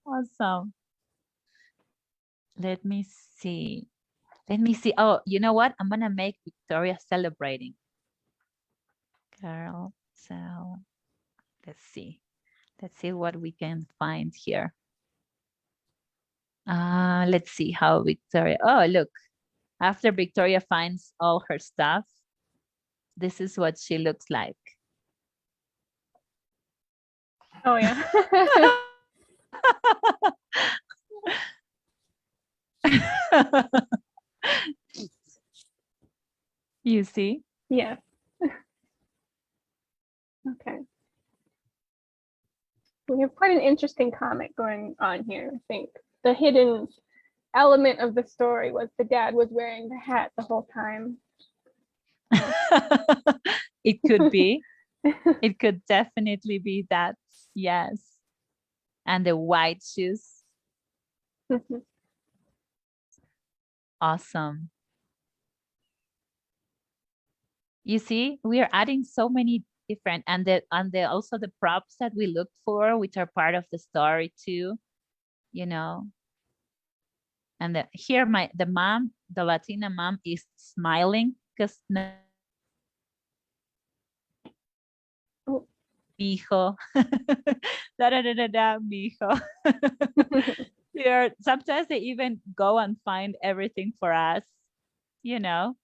Awesome. Let me see. Let me see. Oh, you know what? I'm gonna make Victoria celebrating. Carol, so let's see. Let's see what we can find here. Let's see how Victoria. Oh, look. After Victoria finds all her stuff, this is what she looks like. Oh yeah. You see? Yeah. Okay. We have quite an interesting comic going on here, I think. The hidden element of the story was the dad was wearing the hat the whole time. It could be. It could definitely be that. Yes. And the white shoes. Awesome. You see, we are adding so many different and the also the props that we look for, which are part of the story too, you know. And here the mom, the Latina mom, is smiling because Oh. mijo. Da da da da da, mijo. Here, sometimes they even go and find everything for us, you know.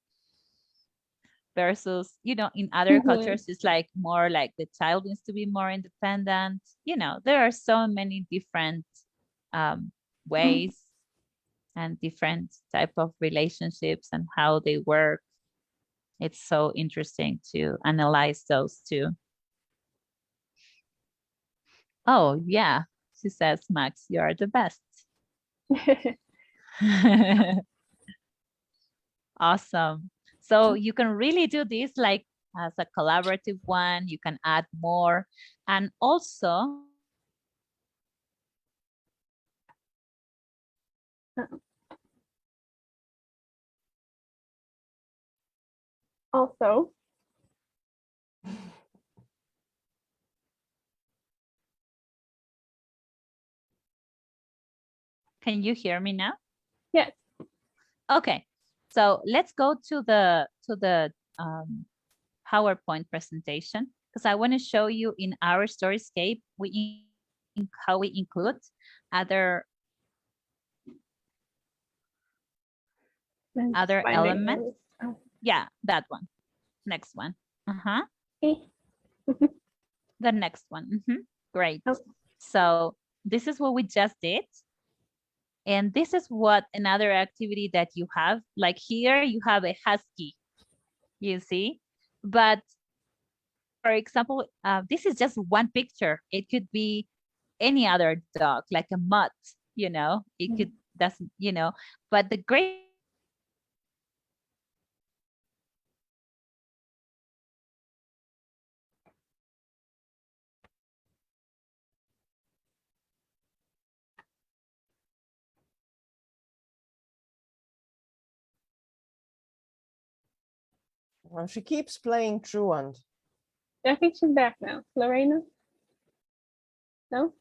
Versus, you know, in other cultures, it's like more like the child needs to be more independent. You know, there are so many different ways and different type of relationships and how they work. It's so interesting to analyze those too. Oh yeah, she says, Max, you are the best. Awesome. So you can really do this like as a collaborative one. You can add more. And also, Also, can you hear me now? yes. Okay. So let's go to the PowerPoint presentation because I want to show you in our Storyscape how we include other Finding elements. those. Oh, Yeah, that one. Next one. okay. The next one. Great. Oh. So this is what we just did. And this is what another activity that you have. Like here you have a husky, you see? But for example, this is just one picture. It could be any other dog, like a mutt, you know? It could, doesn't, you know? But the great Well, she keeps playing truant. I think she's back now. Lorena? No?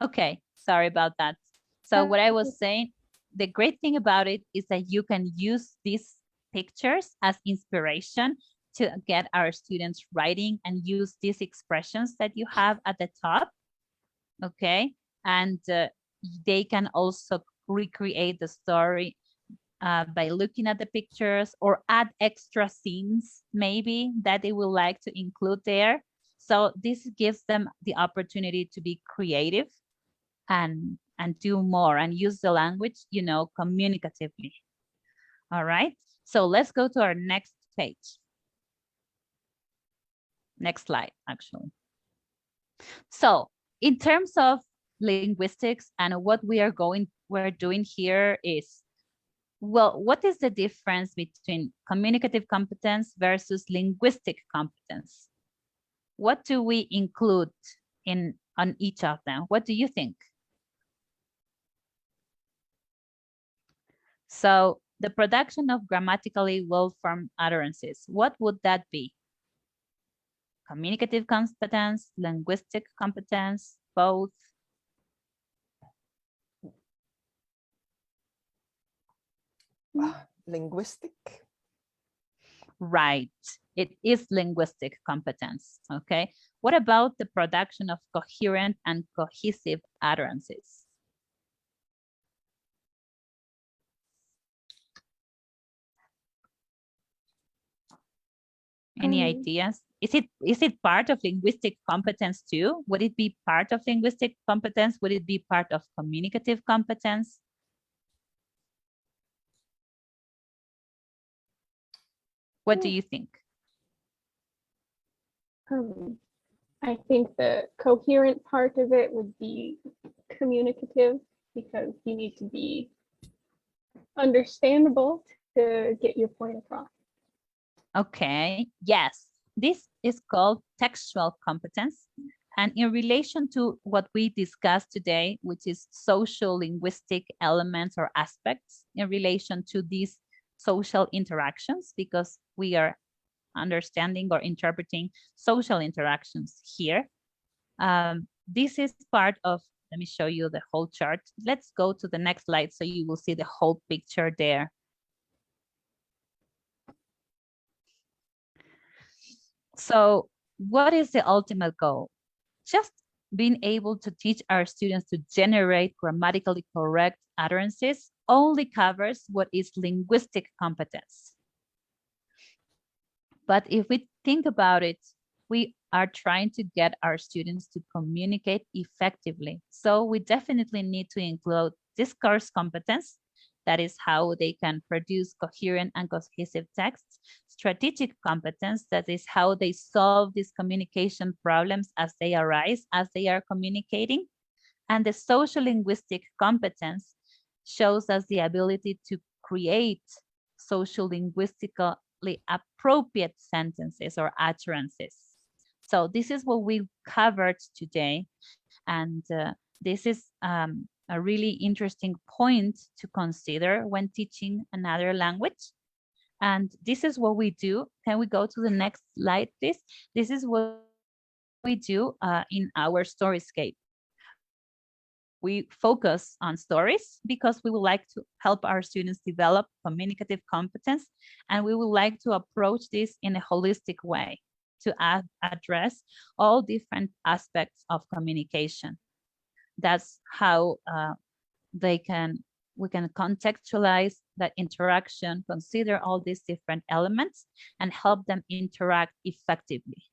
Okay, sorry about that. So what I was saying, the great thing about it is that you can use these pictures as inspiration to get our students writing and use these expressions that you have at the top. Okay, and they can also recreate the story by looking at the pictures or add extra scenes maybe that they would like to include there. So this gives them the opportunity to be creative and do more and use the language, you know, communicatively. All right, so let's go to our next page. Next slide, actually. So in terms of linguistics and what we're doing here is, well, what is the difference between communicative competence versus linguistic competence? What do we include on each of them? What do you think? So the production of grammatically well-formed utterances, what would that be? Communicative competence, linguistic competence, both? Linguistic. Right, it is linguistic competence, okay? What about the production of coherent and cohesive utterances? Any ideas? Is it part of linguistic competence too? Would it be part of linguistic competence? Would it be part of communicative competence? What do you think? I think the coherent part of it would be communicative, because you need to be understandable to get your point across. Okay, yes, this is called textual competence. And in relation to what we discussed today, which is social linguistic elements or aspects in relation to these social interactions, because we are understanding or interpreting social interactions here. This is part of, let me show you the whole chart. Let's go to the next slide so you will see the whole picture there. So what is the ultimate goal? Just being able to teach our students to generate grammatically correct utterances only covers what is linguistic competence. But if we think about it, we are trying to get our students to communicate effectively. So we definitely need to include discourse competence. That is how they can produce coherent and cohesive texts. Strategic competence, that is how they solve these communication problems as they arise, as they are communicating. And the social linguistic competence shows us the ability to create social linguistically appropriate sentences or utterances. So this is what we covered today. And this is a really interesting point to consider when teaching another language. And this is what we do. Can we go to the next slide, please? This is what we do in our Storyscape. We focus on stories because we would like to help our students develop communicative competence, and we would like to approach this in a holistic way to address all different aspects of communication. That's how we can contextualize that interaction, consider all these different elements, and help them interact effectively.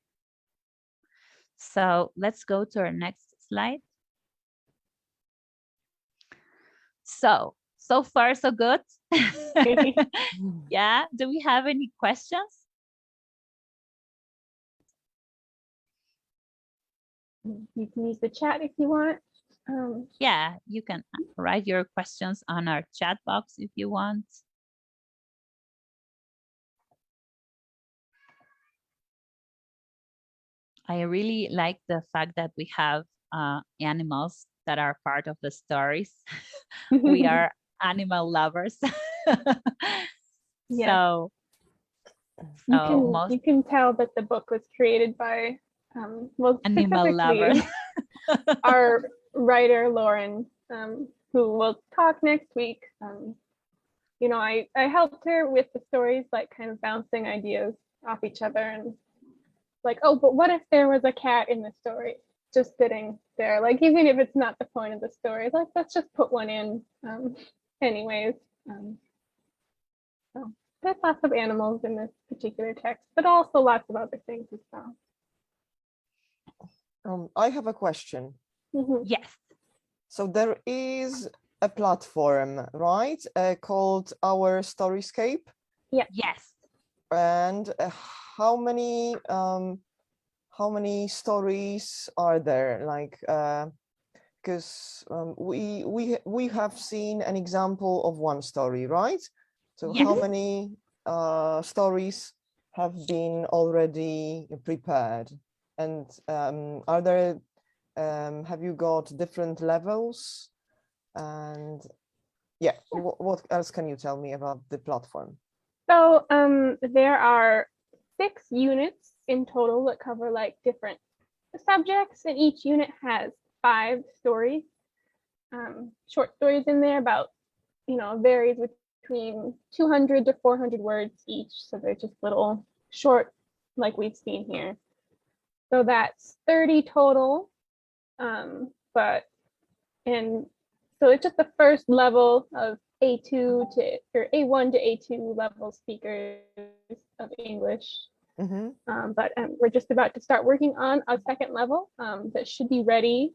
So let's go to our next slide. So far so good. Yeah, do we have any questions? You can use the chat if you want. Yeah, you can write your questions on our chat box if you want. I really like the fact that we have animals that are part of the stories. We are animal lovers. Yes. So you can tell that the book was created by well, animal lovers. our writer Lauren who will talk next week. You know, I helped her with the stories, like kind of bouncing ideas off each other and like, oh, but what if there was a cat in the story just sitting there? Like, even if it's not the point of the story, like, let's just put one in anyways. So there's lots of animals in this particular text, but also lots of other things as well. I have a question. Yes. So there is a platform, right, called Our Storyscape, Yes. and how many stories are there? Like, because we have seen an example of one story, right? So Yes. how many stories have been already prepared? And are there have you got different levels? And yeah, what else can you tell me about the platform? So there are 6 units in total that cover like different subjects, and each unit has 5 stories, short stories in there, about, you know, varies between 200 to 400 words each. So they're just little short, like we've seen here. So that's 30 total. And so it's just the first level of A2 to, or A1 to A2 level speakers of English. But we're just about to start working on a second level that should be ready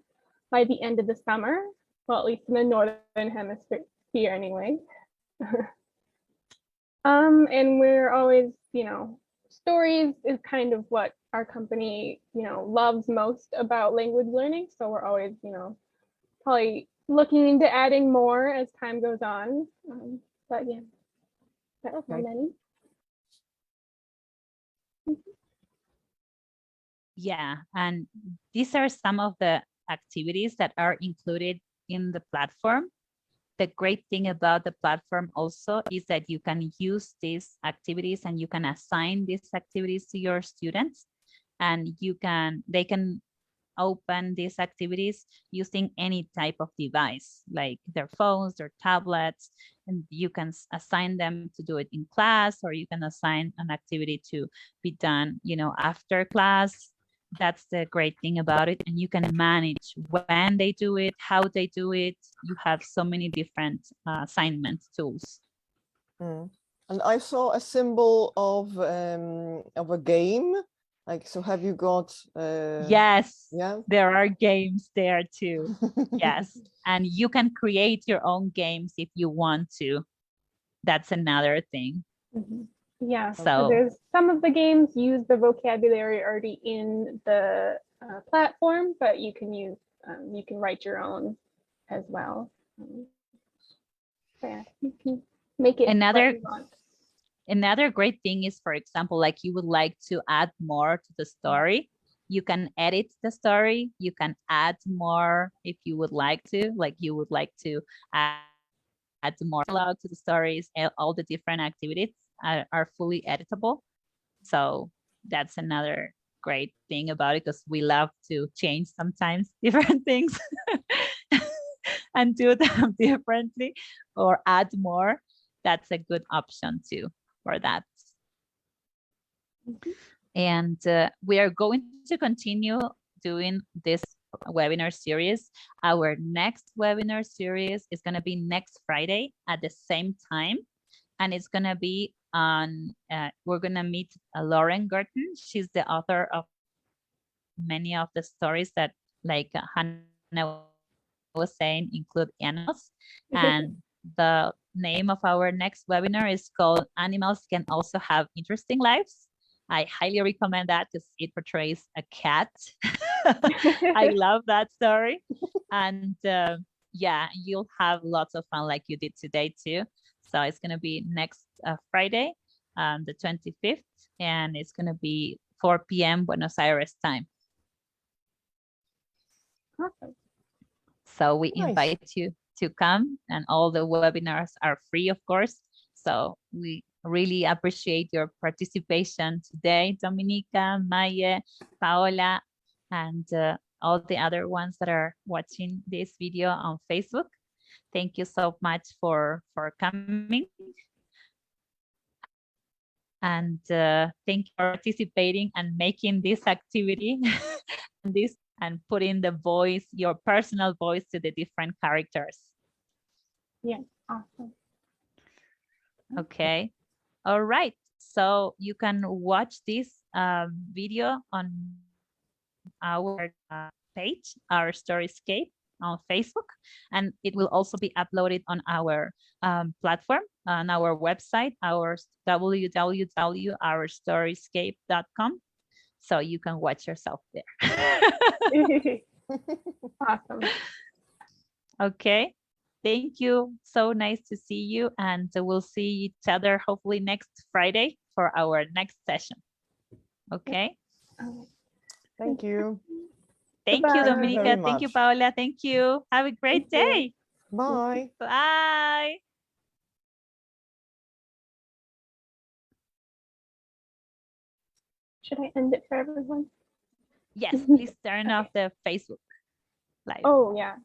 by the end of the summer. Well, at least in the Northern Hemisphere anyway. And we're always, you know, stories is kind of what our company, you know, loves most about language learning. So we're always, you know, probably looking into adding more as time goes on. But yeah, that was how many. Yeah, and these are some of the activities that are included in the platform. The great thing about the platform also is that you can use these activities and you can assign these activities to your students, and they can open these activities using any type of device, like their phones, their tablets, and you can assign them to do it in class, or you can assign an activity to be done, you know, after class. That's the great thing about it. And you can manage when they do it, how they do it. You have so many different assignment tools. And I saw a symbol of a game. Like, so have you got? Yes, yeah, there are games there too. Yes, and you can create your own games if you want to. That's another thing. Yeah, so So there's some of the games use the vocabulary already in the platform, but you can write your own as well. Yeah, you can make it another great thing is, for example, like you would like to add more to the story, you can edit the story, you can add more if you would like to, like you would like to add more dialogue to the stories. All the different activities are fully editable. So that's another great thing about it, because we love to change sometimes different things and do them differently or add more. That's a good option too for that. And we are going to continue doing this webinar series. Our next webinar series is going to be next Friday at the same time. And it's going to be on, we're going to meet Lauren Gerton. She's the author of many of the stories that, like Hannah was saying, include animals. And the name of our next webinar is called Animals Can Also Have Interesting Lives. I highly recommend that because it portrays a cat. I love that story. And yeah, you'll have lots of fun like you did today too. So it's going to be next Friday, the 25th, and it's going to be 4 p.m. Buenos Aires time. Awesome. So we invite you to come, and all the webinars are free, of course. So we really appreciate your participation today, Dominica, Maya, Paola, and all the other ones that are watching this video on Facebook. Thank you so much for coming. And thank you for participating and making this activity and putting the voice, your personal voice to the different characters. Yeah, awesome. Okay. All right. So you can watch this video on our page, our Storyscape on Facebook, and it will also be uploaded on our platform, on our website, our www.ourstoryscape.com. So you can watch yourself there. Awesome. Okay. Thank you. So nice to see you. And we'll see each other hopefully next Friday for our next session. Okay. Thank you. Thank you, Goodbye. Thank you very Dominica. Thank you, much. Paola. Thank you. Have a great Thank you. day. Bye. Bye. Should I end it for everyone? Yes, please turn off the Facebook live. Oh, yeah.